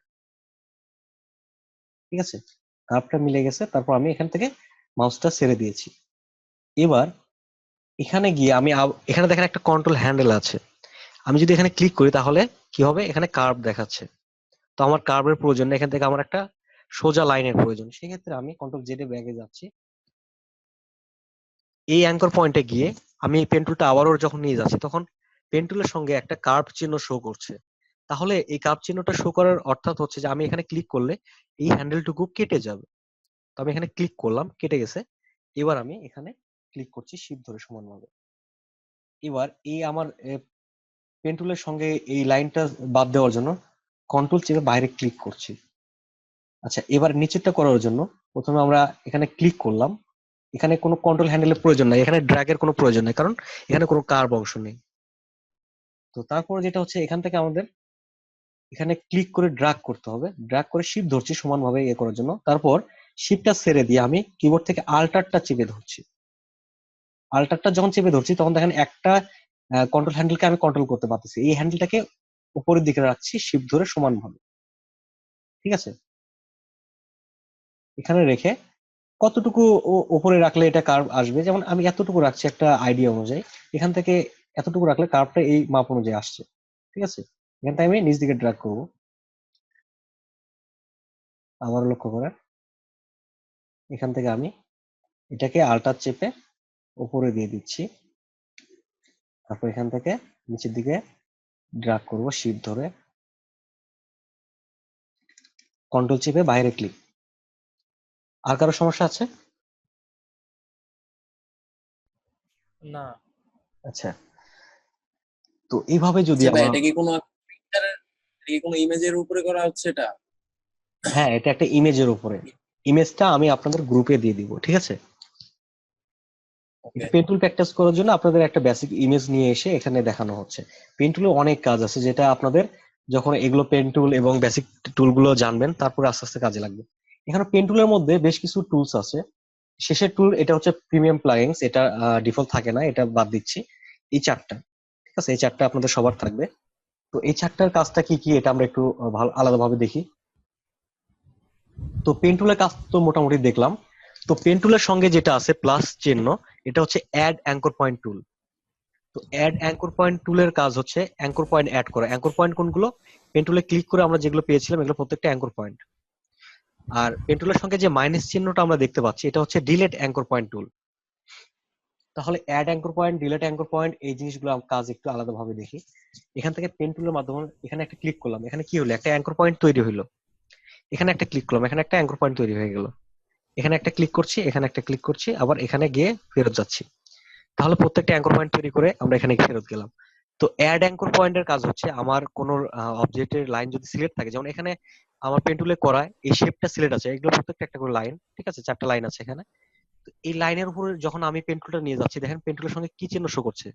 ঠিক আছে, কার্ভটা মিলে গেছে, তারপর আমি এখান থেকে মাউসটা ছেড়ে দিয়েছি। এবার এখানে গিয়ে আমি এখানে দেখেন একটা কন্ট্রোল হ্যান্ডেল আছে, আমি যদি এখানে ক্লিক করি তাহলে কি হবে? এখানে কার্ভ দেখাচ্ছে, তো আমার কার্ভের প্রয়োজন নেই, এখান থেকে আমার একটা সোজা লাইনের প্রয়োজন। সেক্ষেত্রে আমি কন্ট্রোল জেডে ব্যাগে যাচ্ছি, এই অ্যাঙ্কর পয়েন্টে গিয়ে আমি পেন টুলটা আবারও যখন নিয়ে যাচ্ছি তখন পেন টুলের সঙ্গে একটা কার্ভ চিহ্ন শো করছে। তাহলে এই কার্ভ চিহ্নটা শো করার অর্থাৎ হচ্ছে যে আমি এখানে ক্লিক করলে এই হ্যান্ডেলটুকু কেটে যাবে। তো আমি এখানে ক্লিক করলাম, কেটে গেছে। এবার আমি এখানে ক্লিক করছি শিফট ধরে সমানভাবে। এবার এই আমার পেন টুলের সঙ্গে এই লাইনটা বাদ দেওয়ার জন্য কন্ট্রোল চেপে বাইরে ক্লিক করছি। আচ্ছা, এবার নিচেরটা করার জন্য প্রথমে আমরা এখানে ক্লিক করলাম, এখানে কোনো কন্ট্রোল হ্যান্ডেলের প্রয়োজন নাই, এখানে ড্র্যাগের কোনো প্রয়োজন নাই, কারণ এখানে কোনো কার্ভ অংশ নেই। তো তারপর যেটা হচ্ছে এখান থেকে আমাদের এখানে ক্লিক করে ড্র্যাগ করতে হবে, ড্র্যাগ করে শিফট ধরছি সমানভাবে ইয়ে করার জন্য। তারপর শিফটটা ছেড়ে দিয়ে আমি কিবোর্ড থেকে আল্টারটা চেপে ধরছি। আল্টারটা যখন চেপে ধরছি তখন দেখেন একটা কন্ট্রোল হ্যান্ডেলকে আমি কন্ট্রোল করতে পারতেছি, এই হ্যান্ডেলটাকে উপরের দিকে রাখছি শিফট ধরে সমানভাবে। ঠিক আছে, এখানে রেখে কতটুকু উপরে রাখলে এটা কার্ভ আসবে, যেমন আমি এতটুকু রাখছি একটা আইডিয়া অনুযায়ী, এখান থেকে এতটুকু রাখলে কার্ভটা এই মাপ অনুযায়ী আসছে। ঠিক আছে, এখান থেকে আমি নিচ দিকে ড্র্যাগ করব, আবার লক্ষ্য করেন এখান থেকে আমি এটাকে আল্টার চেপে উপরে দিয়ে দিচ্ছি, তারপর এখান থেকে নিচের দিকে ড্র্যাগ করব শিফট ধরে, কন্ট্রোল চেপে বাইরে ক্লিক। আর কারো সমস্যা আছে? না আচ্ছা, তো এইভাবে যদি আচ্ছা ভাই, আমরা, এটা কি কোনো পিকচারের, এটা কি কোনো ইমেজের উপরে করা হচ্ছে এটা? হ্যাঁ এটা একটা ইমেজের উপরে, ইমেজটা আমি আপনাদের গ্রুপে দিয়ে দিব। ঠিক আছে, ওকে। পেন টুল প্র্যাকটিস করার জন্য আপনাদের একটা বেসিক ইমেজ নিয়ে এসে এখানে দেখানো হচ্ছে। পেন টুলে অনেক কাজ আছে যেটা আপনাদের যখন এগুলো পেন টুল এবং বেসিক টুলগুলো জানবেন তারপরে আস্তে আস্তে কাজে লাগবে। এখানে পেন টুলের মধ্যে বেশ কিছু টুলস আছে। শেষের টুল এটা হচ্ছে প্রিমিয়াম প্লাগইনস, এটা ডিফল্ট থাকে না, এটা বাদ দিচ্ছি। এই চারটা, ঠিক আছে, এই চারটা আপনাদের সবার থাকবে। তো এই চারটার কাজটা কি কি এটা আমরা একটু ভালো আলাদাভাবে দেখি। তো পেন টুলের কাজ তো মোটামুটি দেখলাম। তো পেন টুলের সঙ্গে যেটা আছে প্লাস চিহ্ন, এটা হচ্ছে অ্যাড অ্যাঙ্কর পয়েন্ট টুল। তো অ্যাড অ্যাঙ্কর পয়েন্ট টুলের কাজ হচ্ছে অ্যাঙ্কর পয়েন্ট অ্যাড করা। অ্যাঙ্কর পয়েন্ট কোনগুলো? পেন টুলে ক্লিক করে আমরা যেগুলো পেয়েছিলাম এগুলো প্রত্যেকটা অ্যাঙ্কর পয়েন্ট। আর পেন টুলের সঙ্গে যে মাইনাস চিহ্নটা আমরা দেখতে পাচ্ছি এটা হচ্ছে ডিলেট অ্যাঙ্কর পয়েন্ট টুল। তাহলে add anchor point, delete anchor point, এই জিনিসগুলো কাজ একটু আলাদাভাবে দেখি। এখান থেকে পেন টুলের মাধ্যমে এখানে একটা ক্লিক করলাম, এখানে কি হলো? একটা অ্যাঙ্কর পয়েন্ট তৈরি হলো। এখানে একটা ক্লিক করলাম, এখানে একটা অ্যাঙ্কর পয়েন্ট তৈরি হয়ে গেল। এখানে একটা ক্লিক করছি, এখানে একটা ক্লিক করছি, আবার এখানে গিয়ে ফেরত যাচ্ছি। তাহলে প্রত্যেকটা অ্যাঙ্কর পয়েন্ট তৈরি করে আমরা এখানে ফেরত গেলাম। তো অ্যাড অ্যাঙ্কর পয়েন্টের কাজ হচ্ছে আমার কোন অবজেক্টের লাইন যদি সিলেক্ট থাকে, যেমন এখানে আমার পেন টুলে করা এই শেপটা সিলেক্ট আছে, এগুলো প্রত্যেকটা একটা করে লাইন, ঠিক আছে, চারটা লাইন আছে এখানে। তো এই লাইনের উপরে যখন আমি পেন টুলটা নিয়ে যাচ্ছি দেখেন পেন টুলের সঙ্গে কি চিহ্ন শো করছে?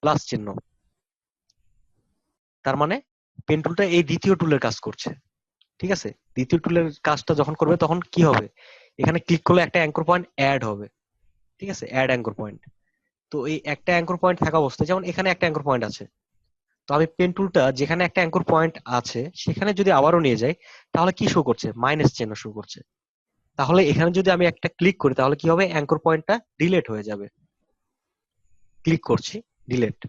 প্লাস চিহ্ন। তার মানে পেন টুলটা এই দ্বিতীয় টুলের কাজ করছে, ঠিক আছে। দ্বিতীয় টুলের কাজটা যখন করবে তখন কি হবে, এখানে ক্লিক করলে একটা অ্যাঙ্কর পয়েন্ট অ্যাড হবে, ঠিক আছে, অ্যাড অ্যাঙ্কর পয়েন্ট। তো এই একটা অ্যাঙ্কর পয়েন্ট থাকা অবস্থায়, যেমন এখানে একটা অ্যাঙ্কর পয়েন্ট আছে, তো আমি পেন টুলটা যেখানে একটা অ্যাঙ্কর পয়েন্ট আছে সেখানে যদি আবারও নিয়ে যাই, তাহলে কি শো করছে, মাইনাস চিহ্ন শো করছে। তাহলে এখানে যদি আমি একটা ক্লিক করি তাহলে কি হবে, অ্যাঙ্কর পয়েন্টটা ডিলেট হয়ে যাবে। ক্লিক করছি, ডিলেট।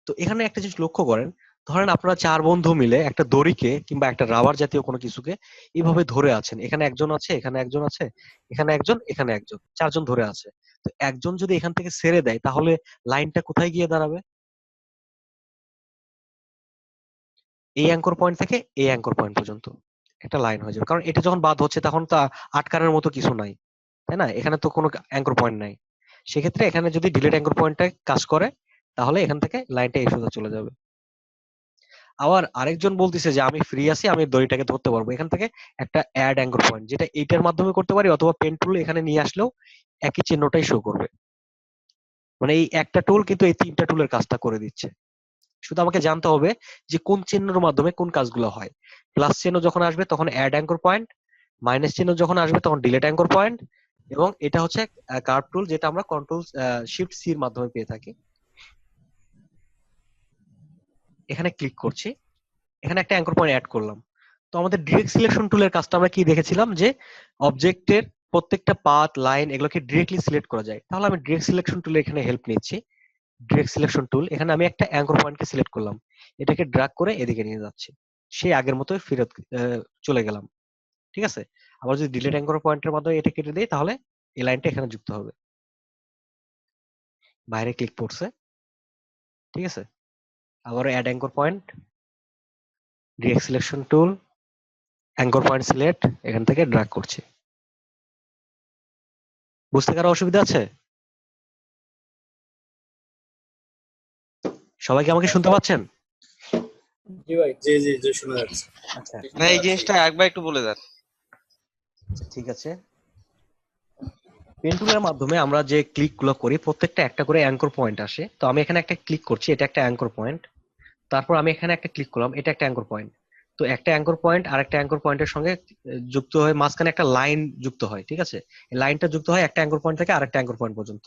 তো এখানে একটা জিনিস লক্ষ্য করেন, ধরেন আপনারা 4 বন্ধু মিলে একটা দড়িকে কিংবা একটা রাবার জাতীয় কোনো কিছুকে এইভাবে ধরে আছেন, এখানে একজন আছে, এখানে একজন আছে, এখানে একজন, এখানে একজন, 4 জন ধরে আছে। তো একজন যদি এখান থেকে ছেড়ে দেয় তাহলে লাইনটা কোথায় গিয়ে দাঁড়াবে, এই অ্যাঙ্কর পয়েন্ট থেকে এই অ্যাঙ্কর পয়েন্ট পর্যন্ত একটা লাইন হয়ে যাবে, কারণ এটা যখন বাদ হচ্ছে তখন তো আটকানোর মতো কিছু নাই, তাই না, এখানে তো কোনো অ্যাঙ্কর পয়েন্ট নাই। সেক্ষেত্রে এখানে যদি ডিলিট অ্যাঙ্কর পয়েন্টটা কাজ করে তাহলে এখান থেকে লাইনটা এই সোজা চলে যাবে। আবার আরেকজন বলতেছে যে আমি ফ্রি আছি, আমি দড়িটাকে ধরতে পারবো, এখান থেকে একটা অ্যাড অ্যাঙ্কর পয়েন্ট, যেটা এইটার মাধ্যমে করতে পারি, অথবা পেন টুল এখানে নিয়ে আসলেও একই চিহ্নটাই শো করবে। মানে এই একটা টুল কিন্তু এই 3টা টুলের কাজটা করে দিচ্ছে। শুধু আমাকে জানতে হবে যে কোন চিহ্নের মাধ্যমে কোন কাজগুলো হয়। প্লাস চিহ্ন যখন আসবে তখন অ্যাড অ্যাঙ্কর পয়েন্ট, মাইনাস চিহ্ন যখন আসবে তখন ডিলিট অ্যাঙ্কর পয়েন্ট, এবং এটা হচ্ছে কার্ভ টুল, যেটা আমরা কন্ট্রোল শিফট সি এর মাধ্যমে পেয়ে থাকি। এখানে ক্লিক করছি, এখানে একটা অ্যাঙ্কর পয়েন্ট অ্যাড করলাম। তো আমাদের ডিরেক্ট সিলেকশন টুলের কাজটা আমরা কি দেখেছিলাম, যে অবজেক্টের প্রত্যেকটা পাথ, লাইন এগুলোকে ডিরেক্টলি সিলেক্ট করা যায়। তাহলে আমি ডিরেক্ট সিলেকশন টুলে এখানে হেল্প নিচ্ছি। ডিরেক্ট সিলেকশন টুল, এখানে আমি একটা অ্যাঙ্কর পয়েন্টকে সিলেক্ট করলাম, এটাকে ড্র্যাগ করে এদিকে নিয়ে যাচ্ছি, সেই আগের মতোই ফেরত চলে গেলাম, ঠিক আছে। আবার যদি ডিলিট অ্যাঙ্কর পয়েন্টের মাধ্যমে এটা কেটে দেই তাহলে এই লাইনটা এখানে যুক্ত হবে। বাইরে ক্লিক করছে, ঠিক আছে। আবার add anchor point, direct selection tool, anchor point select, এখান থেকে ড্র্যাগ করছি। বুঝতে কারো অসুবিধা আছে? সবাই কি আমাকে শুনতে পাচ্ছেন? জি ভাই, জি জি জি, শোনা যাচ্ছে। আচ্ছা ভাই এই জিনিসটা একবার একটু বলে দেন। ঠিক আছে। পেন টুলের মাধ্যমে আমরা যে ক্লিক গুলো করি প্রত্যেকটা একটা করে অ্যাঙ্কর পয়েন্ট আসে। তো আমি এখানে একটা ক্লিক করছি, এটা একটা অ্যাঙ্কর পয়েন্ট। তারপর আমি এখানে একটা ক্লিক করলাম, এটা একটা অ্যাঙ্কর পয়েন্ট। তো একটা অ্যাঙ্কর পয়েন্ট আর একটা অ্যাঙ্কর পয়েন্টের সঙ্গে যুক্ত হয়ে মাঝখানে একটা লাইন যুক্ত হয়, ঠিক আছে। এই লাইনটা যুক্ত হয় একটা অ্যাঙ্কর পয়েন্ট থেকে আরেকটা অ্যাঙ্কর পয়েন্ট পর্যন্ত।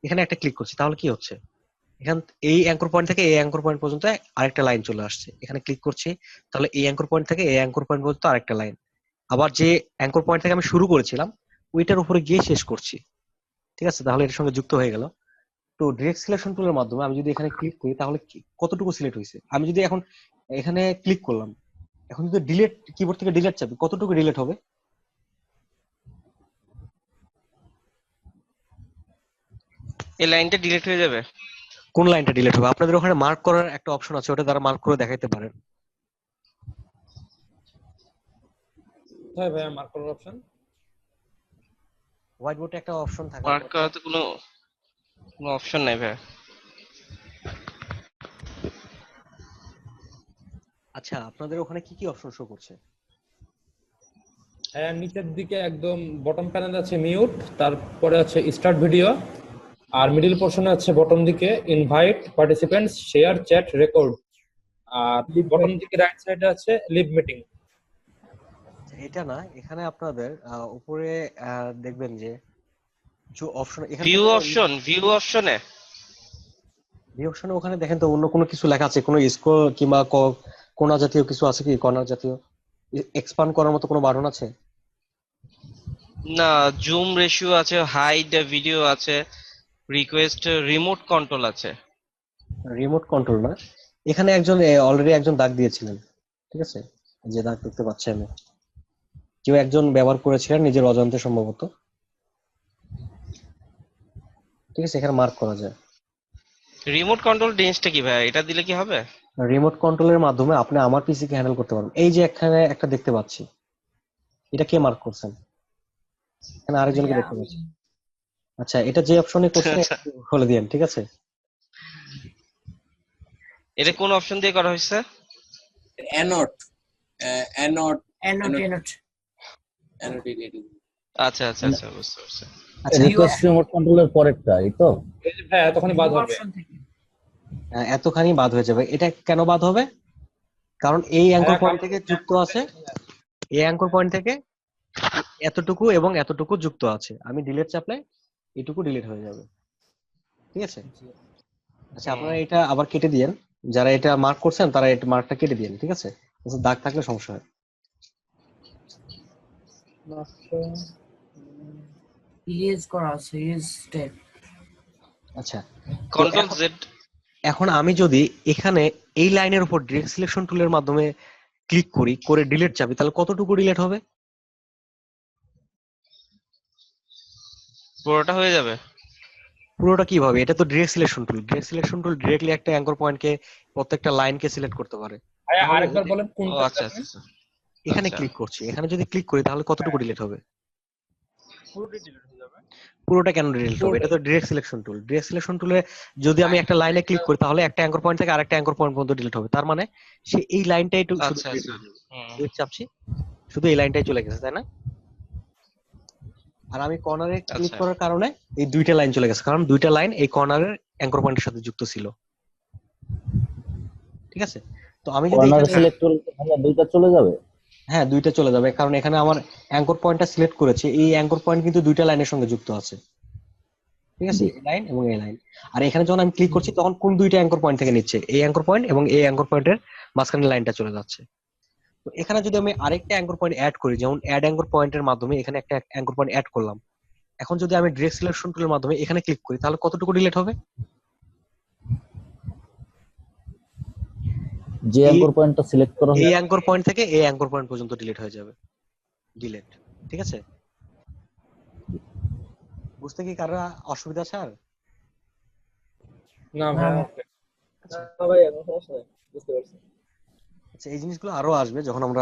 এখানে একটা ক্লিক করছি, তাহলে কি হচ্ছে, এখান এই অ্যাঙ্কর পয়েন্ট থেকে এই অ্যাঙ্কর পয়েন্ট পর্যন্ত আরেকটা লাইন চলে আসছে। এখানে ক্লিক করছি, তাহলে এই অ্যাঙ্কর পয়েন্ট থেকে এই অ্যাঙ্কর পয়েন্ট পর্যন্ত আরেকটা লাইন। আবার যে অ্যাঙ্কর পয়েন্ট থেকে আমি শুরু করেছিলাম ওইটার উপরে গিয়ে শেষ করছি, ঠিক আছে। তাহলে এর সঙ্গে যুক্ত হয়ে গেল। তো ডিরেক্ট সিলেকশন টুলের মাধ্যমে আমি যদি এখানে ক্লিক করি তাহলে কতটুকু সিলেক্ট হয়েছে, আমি যদি এখন এখানে ক্লিক করলাম, এখন যদি ডিলিট কিবোর্ড থেকে ডিলিট চাপি কতটুকু ডিলিট হবে, এই লাইনটা ডিলিট হয়ে যাবে। কোন লাইনটা ডিলিট হবে? আপনাদের ওখানে মার্ক করার একটা অপশন আছে, ওটা দ্বারা মার্ক করে দেখাইতে পারেন। কোথায় ভাই মার্ক করার অপশন? হোয়াইট বোর্ডে একটা অপশন থাকে। মার্ক করাতে কোনো অপশন নাই ভাই। আচ্ছা, আপনাদের ওখানে কি কি অপশন শো করছে? হ্যাঁ, নিচের দিকে একদম বটম প্যানেলে আছে মিউট, তারপরে আছে স্টার্ট ভিডিও, আর মিডল পোর্শনে আছে বটম দিকে invite participants, share, chat, record, আর বটম দিকে রাইট সাইডে আছে লিভ মিটিং। এটা না, এখানে আপনাদের উপরে দেখবেন যে অপশন, এখানে ভিউ অপশনে ভিউ অপশনে ওখানে দেখেন তো অন্য কোনো কিছু লেখা আছে, কোনো স্ক্রল কিংবা কোনা জাতীয় কিছু আছে কি, কর্নার জাতীয় এক্সপান্ড করার মতো কোনো বাটন আছে? না, জুম রেশিও আছে, হাইড ভিডিও আছে, রিকোয়েস্ট, রিমোট কন্ট্রোল আছে। রিমোট কন্ট্রোল না, এখানে একজন অলরেডি একজন দাগ দিয়েছিলেন, ঠিক আছে, যে দাগ দেখতে পাচ্ছি আমি, কেউ একজন ব্যবহার করেছিলেন নিজের অজান্তে সম্ভবত, ঠিক আছে, এখানে মার্ক করা যায়। রিমোট কন্ট্রোল জিনিসটা কি ভাই, এটা দিলে কি হবে? রিমোট কন্ট্রোলের মাধ্যমে আপনি আমার পিসি কে হ্যান্ডেল করতে পারবেন। এই যে এখানে একটা দেখতে পাচ্ছি, এটা কে মার্ক করছেন? এখানে আরেকজনকে দেখতে পাচ্ছি। আচ্ছা, এটা যে অপশনে করছেন বলে দিয়েন, ঠিক আছে। এটা কোন অপশন দিয়ে করা হয়েছে? অ্যানোট অ্যানোট আচ্ছা আচ্ছা আচ্ছা, বুঝতে পারছি। আচ্ছা, রিকোয়েস্ট রিমোট কন্ট্রোলের পরেরটা, এই তো? হ্যাঁ, তখনই বাদ হবে। এতখানি বাদ হয়ে যাবে। এটা কেন বাদ হবে? কারণ এই অ্যাঙ্কর ভাইয়া পয়েন্ট থেকে যুক্ত আছে, এই অ্যাঙ্কর পয়েন্ট থেকে এতটুকু এবং এতটুকু যুক্ত আছে। আমি ডিলিট চাপলে এটুকু ডিলিট হয়ে যাবে। ঠিক আছে? আচ্ছা, আপনারা এটা আবার কেটে দিয়েন। যারা এটা মার্ক করছেন তারা এটা মার্কটা কেটে দিয়েন। ঠিক আছে? দাগ থাকলে সমস্যা হয়। ইরেজ করা আছে, ইরেজ স্টেপ। আচ্ছা, কন্ট্রোল জেড। এখন আমি যদি এখানে এই লাইনের উপর ডিরেক্ট সিলেকশন টুলের মাধ্যমে ক্লিক করি, করে ডিলিট চাপি, তাহলে কতটুকু ডিলিট হবে? পুরোটা হয়ে যাবে। পুরোটা কিভাবে? এটা তো ডিরেক্ট সিলেকশন টুল। ডিরেক্ট সিলেকশন টুল ডিরেক্টলি একটা অ্যাঙ্কর পয়েন্টকে, প্রত্যেকটা লাইনকে সিলেক্ট করতে পারে। ভাইয়া তাহলে আরেকবার বলেন ও কোনটা আচ্ছা আপনি? আচ্ছা আচ্ছা। এখানে আচ্ছা। ক্লিক করছি, এখানে যদি ক্লিক করি তাহলে কতটুকু ডিলিট হবে? পুরোটাই ডিলিট হয়ে যাবে। পুরোটা কেন ডিলিট হবে? এটা তো ডিরেক্ট সিলেকশন টুল। ডিরেক্ট সিলেকশন টুলে যদি আমি একটা লাইনে ক্লিক করি তাহলে একটা অ্যাঙ্কর পয়েন্ট থেকে আরেকটা অ্যাঙ্কর পয়েন্ট পর্যন্ত ডিলিট হবে। তার মানে সে এই লাইনটাই শুধু আচ্ছা ডিলিট আচ্ছা। হয়ে যাবে। হুম। ডিলিট চাপছি, শুধু এই লাইনটাই চলে গেছে, তাই না? আর আমি কর্নারে ক্লিক আচ্ছা। করার কারণে এই দুইটা লাইন চলে গেছে, কারণ দুইটা লাইন এই কর্নারের অ্যাঙ্কর পয়েন্টের সাথে যুক্ত ছিল। ঠিক আছে? তো আমি যদি কর্নার এখানে, সিলেক্ট করলে তাহলে দুইটা চলে যাবে। হ্যাঁ দুইটা চলে যাবে, কারণ এখানে আমার অ্যাঙ্কর পয়েন্টটা সিলেক্ট করেছি, এই অ্যাঙ্কর পয়েন্ট কিন্তু দুইটা লাইনের সঙ্গে যুক্ত আছে। ঠিক আছে? এই লাইন এবং এই লাইন। আর এখানে যখন আমি ক্লিক করছি তখন কোন দুইটা অ্যাঙ্কর পয়েন্ট থেকে নিচ্ছে? এই অ্যাঙ্কর পয়েন্ট এবং এই অ্যাঙ্কর পয়েন্টের মাঝখানে লাইনটা চলে যাচ্ছে। তো এখানে যদি আমি আরেকটা অ্যাঙ্কর পয়েন্ট অ্যাড করি, যেমন অ্যাড অ্যাঙ্কর পয়েন্টের মাধ্যমে এখানে একটা অ্যাঙ্কর পয়েন্ট অ্যাড করলাম, এখন যদি আমি ডিরেক্ট সিলেকশন টুলের মাধ্যমে এখানে ক্লিক করি তাহলে কতটুকু ডিলিট হবে? যে অ্যাঙ্কর পয়েন্টটা সিলেক্ট করা এই হয় অ্যাঙ্কর পয়েন্ট থেকে এই অ্যাঙ্কর পয়েন্ট পর্যন্ত ডিলিট হয়ে যাবে। ডিলিট। ঠিক আছে? বুঝতে কি কারো অসুবিধা আছে আর? না ভাইয়া, আচ্ছা, ভাইয়া কোনো সমস্যা নাই, বুঝতে পারছি। আচ্ছা, এই জিনিসগুলো আরো আসবে যখন আমরা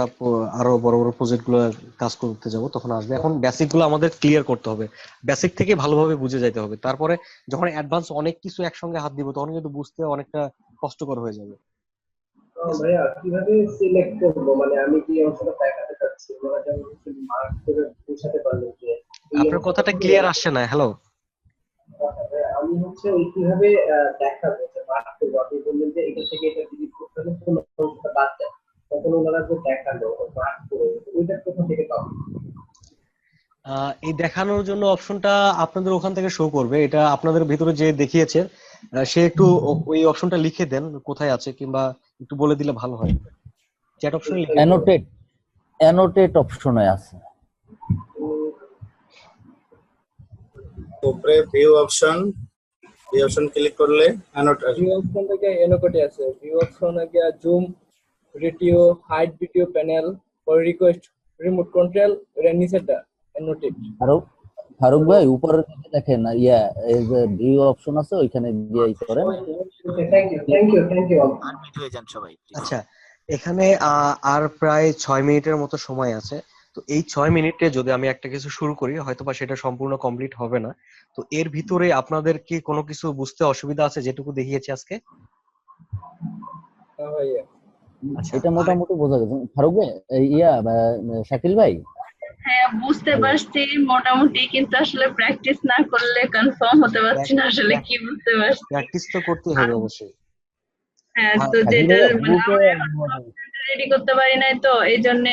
আরো বড় বড় প্রজেক্ট গুলো কাজ করতে যাব, তখন আসবে। এখন বেসিক গুলো আমাদের ক্লিয়ার করতে হবে, বেসিক থেকে ভালোভাবে বুঝে যাইতে হবে। তারপরে যখন অ্যাডভান্স অনেক কিছু একসঙ্গে হাত দিব তখন কিন্তু বুঝতে অনেকটা কষ্টকর হয়ে যাবে। ভাইয়া কিভাবে সিলেক্ট করবো, মানে আমি যে অংশটা দেখাতে চাচ্ছি ওরা যেমন মার্ক করে বোঝাতে পারলো যে এই আপনার অংশটা কথাটা শুধু ক্লিয়ার আসছে না। হ্যালো, আমি হচ্ছে ওই কিভাবে দেখাবো যে মার্ক করবো। আপনি বললেন যে এটা থেকে এটা ডিলিট করতে হলে কোন অংশটা বাদ যায়, তখন ওনারা যে দেখালো মার্ক করে ওইটা কোথা থেকে পাবো? এই দেখানোর জন্য অপশনটা আপনাদের ওখান থেকে শো করবে। এটা আপনাদের ভিতরে যে দেখিয়েছে সে একটু ওই অপশনটা লিখে দেন কোথায় আছে, কিংবা একটু বলে দিলে ভালো হয়। চ্যাট অপশনে লিখে দিন। অ্যানোটেট অপশনে আছে। উপরে ভিউ অপশন ক্লিক করলে অ্যানোটেট, ভিউ অপশন থেকে এনোকোটে আছে, ভিউ অপশনে গিয়ে zoom, radio, hide video panel, পর রিকোয়েস্ট, রিমোট কন্ট্রোল, এর নিচেটা এনোটেট। ফারুক ভাই উপরে দেখেন এই যে ভিউ অপশন আছে ওইখানে গিয়ে করেন। থ্যাংক ইউ আনমিউট হয়ে যান সবাই please। আচ্ছা, এখানে আর প্রায় 6 মিনিটের মতো সময় আছে। তো এই 6 মিনিটে যদি আমি একটা কিছু শুরু করি হয়তোবা সেটা সম্পূর্ণ কমপ্লিট হবে না। তো এর ভিতরে আপনাদের কি কোনো কিছু বুঝতে অসুবিধা আছে যেটুকু দেখিয়েছি আজকে? ভাইয়া আচ্ছা, এটা মোটামুটি বোঝা গেছে। ফারুক ভাই শাকিল ভাই, হ্যাঁ বুঝতে পারছি মোটামুটি, কিন্তু আসলে প্র্যাকটিস না করলে কনফার্ম হতে পারছি না আসলে কি বুঝতে পারছি। প্র্যাকটিস তো করতেই হবে অবশ্যই। হ্যাঁ, তো শাকিল যেটা ভাইয়া মানে গ্রুপে রেডি করতে পারি নাই, তো এই জন্য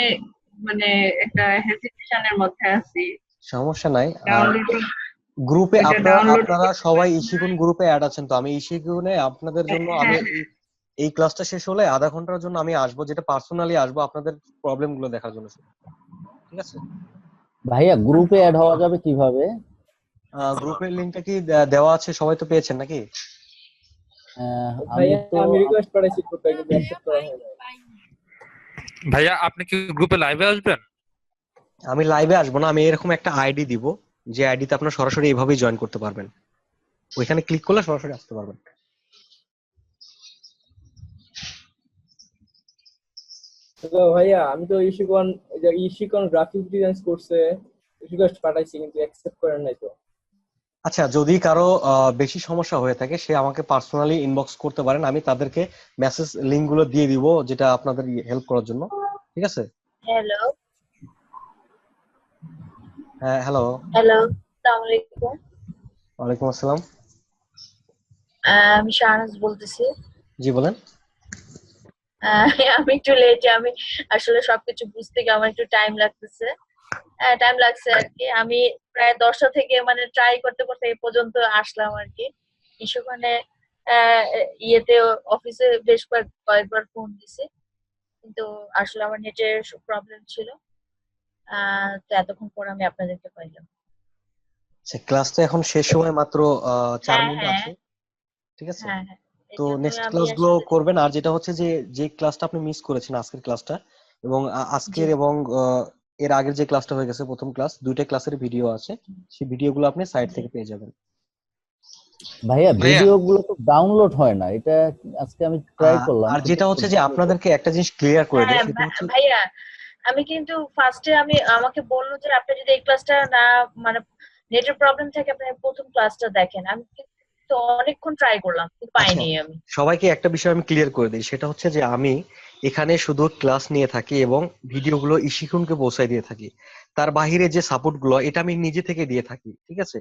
মানে একটা হেজিটেশনের মধ্যে আছি। সমস্যা নাই। ডাউনলোড গ্রুপে এটা আপনারা ডাউনলোড আপনারা সবাই ইশিকুন গ্রুপে অ্যাড আছেন তো? আমি ইশিকুনে আপনাদের জন্য আমি হ্যাঁ এই ক্লাসটা শেষ হলে আধা ঘন্টার জন্য আমি আসবো, যেটা পার্সোনালি আসবো আপনাদের প্রবলেম গুলো দেখার জন্য। ঠিক আছে? ভাইয়া গ্রুপে অ্যাড হওয়া যাবে কিভাবে? গ্রুপের লিংকটা কি দেওয়া আছে? সবাই তো পেয়েছেন নাকি? আমি রিকোয়েস্ট করেছি গ্রুপে, কিন্তু অ্যাকসেপ্ট করা হয়নি। ভাইয়া আপনি কি গ্রুপে লাইভে আসবেন? আমি লাইভে আসবো না, আমি এরকম একটা আইডি দিব, যে আইডিতে আপনারা সরাসরি এইভাবেই জয়েন করতে পারবেন। ওইখানে ক্লিক করলে সরাসরি আসতে পারবেন। তো ভাইয়া আমি তো ইশিকন গ্রাফিক ডিজাইন কোর্সে রিকোয়েস্ট পাঠাইছি কিন্তু অ্যাকসেপ্ট করেন নাই তো। আচ্ছা, যদি কারো বেশি সমস্যা হয়ে থাকে সে আমাকে পার্সোনালি ইনবক্স করতে পারেন, আমি তাদেরকে মেসেজ লিংক গুলো দিয়ে দিব যেটা আপনাদের হেল্প করার জন্য। ঠিক আছে? হ্যালো হ্যাঁ, হ্যালো, আসসালামু আলাইকুম। ওয়ালাইকুম আসসালাম। আমি শাহনাজ বলতেছি। জি বলেন। আমি একটু লেটে, আমি আসলে সবকিছু বুঝতে গিয়ে আমার একটু টাইম লাগতেছে। টাইম লাগছে আর কি। আমি প্রায় 10টা থেকে মানে ট্রাই করতে করতে এই পর্যন্ত আসলাম আর কি। কিছুক্ষণে ইয়েতে অফিসে বেশ কয়েকবার ফোন দিছি, কিন্তু আসলে আমার নেটের প্রবলেম ছিল। তো এতক্ষণ পর আমি আপনাদেরকে পাইলাম। আচ্ছা, ক্লাস তো এখন শেষ সময় মাত্র 4 হ্যাঁ মিনিট হ্যাঁ আছে, ঠিক আছে? হ্যাঁ হ্যাঁ, এই তো জন্যই নেক্সট আমি ক্লাসগুলো আসলে। করবেন। আর যেটা হচ্ছে যে যে ক্লাসটা আপনি মিস করেছেন আজকের ক্লাসটা এবং জি আজকের এবং এর আগের যে ক্লাসটা হয়ে গেছে প্রথম ক্লাস, দুইটা ক্লাসের ভিডিও আছে, সেই ভিডিওগুলো আপনি সাইট জি। থেকে পেয়ে যাবেন। ভাইয়া ভাইয়া ভিডিও গুলো তো ডাউনলোড হয় না, এটা আজকে আমি ট্রাই করলাম আর কিন্তু যেটা হচ্ছে যে আপনাদেরকে একটা জিনিস ক্লিয়ার করে দেয়, হ্যাঁ সেটা হচ্ছে ভাইয়া, আমি কিন্তু ফার্স্টে আমাকে বললো যে আপনি যদি এই ক্লাসটা না মানে নেটের প্রবলেম থাকে আপনি প্রথম ক্লাসটা দেখেন। আমি কিন্তু অনেকক্ষণ ট্রাই করলাম কিন্তু আচ্ছা, পাইনি আমি। সবাইকে একটা বিষয় আমি ক্লিয়ার করে দিই, সেটা হচ্ছে যে আমি এখানে শুধু ক্লাস নিয়ে থাকি এবং ভিডিওগুলো ইশিকুনকে পৌঁছায় দিয়ে থাকি। তার বাহিরে যে সাপোর্ট গুলো এটা আমি নিজে থেকে দিয়ে থাকি, ঠিক আছে?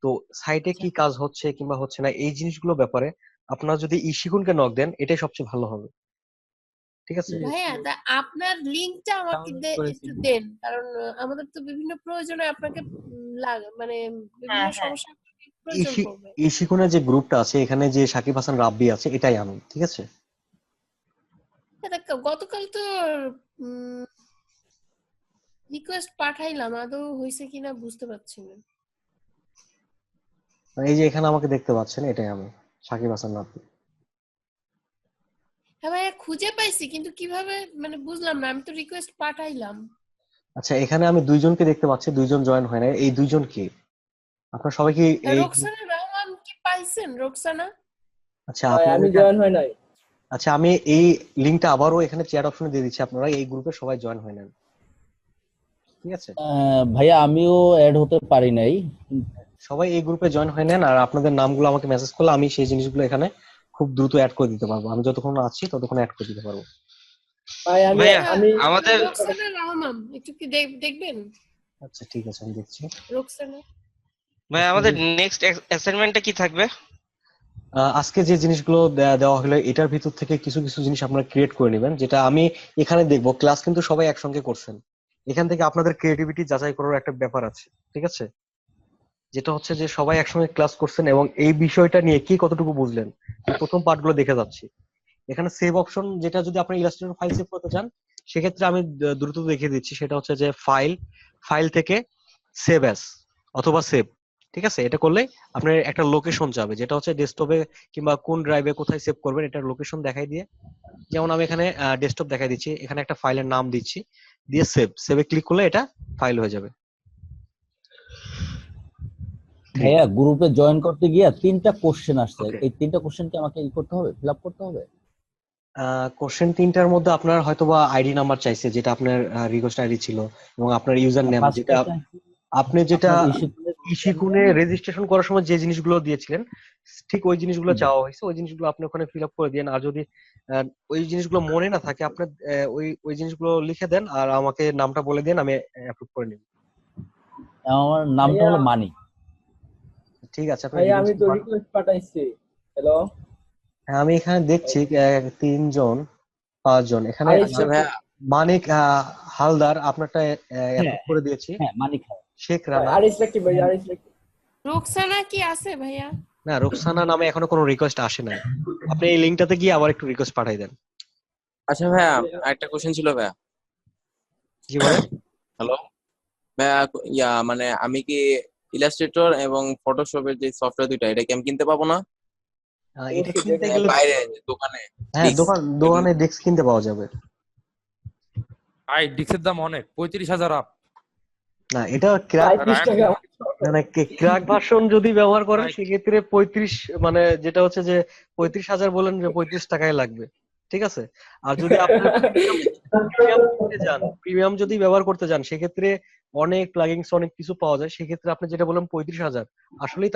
তো সাইটে আচ্ছা কি কাজ হচ্ছে কিংবা হচ্ছে না এই জিনিসগুলো ব্যাপারে আপনারা যদি ইশিকুনকে নক দেন এটাই সবচেয়ে ভালো হবে, ঠিক আছে? ভাইয়া তা আপনার লিংকটা আমাকে একটু দেন, কারণ আমাদের তো বিভিন্ন প্রয়োজনে আপনাকে মানে বিভিন্ন হ্যাঁ হ্যাঁ সমস্যা প্রয়োজন ইশি পড়বে। ইশিকুনের যে গ্রুপটা আছে এখানে যে সাকিব হাসান রাব্বি আছে এটাই আমি, ঠিক আছে? গতকাল তো রিকোয়েস্ট পাঠাইলাম, আদৌ হয়েছে কিনা বুঝতে পারছি না। এই যে এখানে আমাকে দেখতে পাচ্ছেন, এটাই আমি, সাকিব হাসান রাব্বি। হ্যাঁ ভাইয়া খুঁজে পাইছি, কিন্তু কিভাবে মানে বুঝলাম না। আমি তো রিকোয়েস্ট পাঠাইলাম। আচ্ছা, এখানে আমি দুইজনকে দেখতে পাচ্ছি, দুইজন জয়েন হয় না। এই দুইজন কি? আপনারা সবাই কি এই রোকসানা রহমান কি পাইছেন? রোকসানা আচ্ছা ভাই আমি আপনাদেরকে জয়েন হয় নাই। আচ্ছা, আমি এই লিংকটা আবারও এখানে চ্যাট অপশনে দিয়ে দিচ্ছি, আপনারা এই গ্রুপে সবাই জয়েন হয়ে নেন, ঠিক আছে? ভাইয়া আমিও অ্যাড হতে পারি নাই। সবাই এই গ্রুপে জয়েন হয়ে নেন আর আপনাদের নামগুলো আমাকে মেসেজ করলে আমি সেই জিনিসগুলো এখানে খুব দ্রুত অ্যাড করে দিতে পারবো। আমি যতক্ষণ আছি ততক্ষণ অ্যাড করে দিতে পারবো। ভাই আমি ভাইয়া আমি আমাদের রোকসানা রহমান একটু কি দেখবেন? আচ্ছা ঠিক আছে, আমি দেখছি। রোকসানা ভাইয়া আমাদের নেক্সট অ্যাসাইনমেন্টটা কি থাকবে? আজকে যে জিনিসগুলো দেওয়া হলো এটার ভিতর থেকে কিছু কিছু জিনিস আপনারা ক্রিয়েট করে নেবেন, যেটা আমি এখানে দেখবো। ক্লাস কিন্তু সবাই একসঙ্গে করছেন, এখান থেকে আপনাদের ক্রিয়েটিভিটি যাচাই করার একটা ব্যাপার আছে, ঠিক আছে? যেটা হচ্ছে যে সবাই একসঙ্গে ক্লাস করছেন এবং এই বিষয়টা নিয়ে কি কতটুকু বুঝলেন, এই প্রথম পার্টগুলো দেখে যাচ্ছি। এখানে সেভ অপশন, যেটা যদি আপনি ইলাস্ট্রেটর ফাইল সেভ করতে চান সেক্ষেত্রে আমি দ্রুত দেখিয়ে দিচ্ছি। সেটা হচ্ছে যে ফাইল থেকে সেভ অ্যাজ অথবা সেভ, ঠিক আছে? এটা করলে আপনার একটা লোকেশন যাবে, যেটা হচ্ছে ডেস্কটপে কিংবা কোন ড্রাইভে কোথায় সেভ করবেন এটার লোকেশন দেখাই দিয়ে। যেমন আমি এখানে ডেস্কটপ দেখাই দিচ্ছি, এখানে একটা ফাইলের নাম দিচ্ছি, দিয়ে সেভে ক্লিক করলে এটা ফাইল হয়ে যাবে। ভাইয়া গ্রুপে জয়েন করতে গিয়ে 3টা কোশ্চেন আসছে, Okay. এই 3টা কোশ্চেন কি আমাকে করতে হবে, ফিল আপ করতে হবে? কোশ্চেন 3টার মধ্যে আপনার হয়তোবা আইডি নাম্বার চাইছে, যেটা আপনার রিকোয়েস্ট আইডি ছিল, এবং আপনার ইউজার নেম, যেটা আপনি যেটা ইশিকুনে রেজিস্ট্রেশন করার সময় যে জিনিসগুলো দিয়েছিলেন ঠিক ওই জিনিসগুলো চাওয়া হয়েছে। ওই জিনিসগুলো আপনি ওখানে ফিল আপ করে দেন। আর যদি ওই জিনিসগুলো মনে না থাকে আপনার ওই জিনিসগুলো লিখে দেন আর আমাকে নামটা বলে দেন, আমি অ্যাপ্রুভ করে নিব। আমার নামটা হলো মানিক। ঠিক আছে, আপনি ভাই আমি তো রিকোয়েস্ট পাঠাইছি। হ্যালো, হ্যাঁ আমি এখানে দেখছি 3 জন 5 জন এখানে। মানিক হালদার আপনারটা অ্যাপ্রুভ করে দিয়েছি। হ্যাঁ মানিক। শেখ রানা, আরিস রাকিব ভাই, আরিস রাকিব। রোকসানা কি আছে ভাইয়া? না, রোকসানা নামে এখনো কোনো রিকোয়েস্ট আসে নাই। আপনি এই লিংকটাতে গিয়ে আবার একটু রিকোয়েস্ট পাঠাই দেন। আচ্ছা ভাইয়া আরেকটা কোশ্চেন ছিল ভাইয়া। জি বলেন। হ্যালো ভাইয়া, মানে আমি কি ইলাস্ট্রেটর এবং ফটোশপের যে সফটওয়্যার দুইটা এটা কি আমি কিনতে পাবো না? এটা কিনতে গেলে বাইরে দোকানে? হ্যাঁ, দোকানে ডেস্ক কিনতে পাওয়া যাবে। ভাই ডিক্সের দাম অনেক, 35,000 আপ। না, এটা ক্র্যাক ভার্সন যদি ব্যবহার করেন সেক্ষেত্রে 35, মানে যেটা হচ্ছে যে 35,000 বলেন যে 35 টাকায় লাগবে, ঠিক আছে? আর যদি আপনার প্রিমিয়াম যদি ব্যবহার করতে যান সেক্ষেত্রে অনেক প্লাগিংস অনেক কিছু পাওয়া যায়। সেক্ষেত্রে আপনি যেটা বলেন 35,000 আসলেই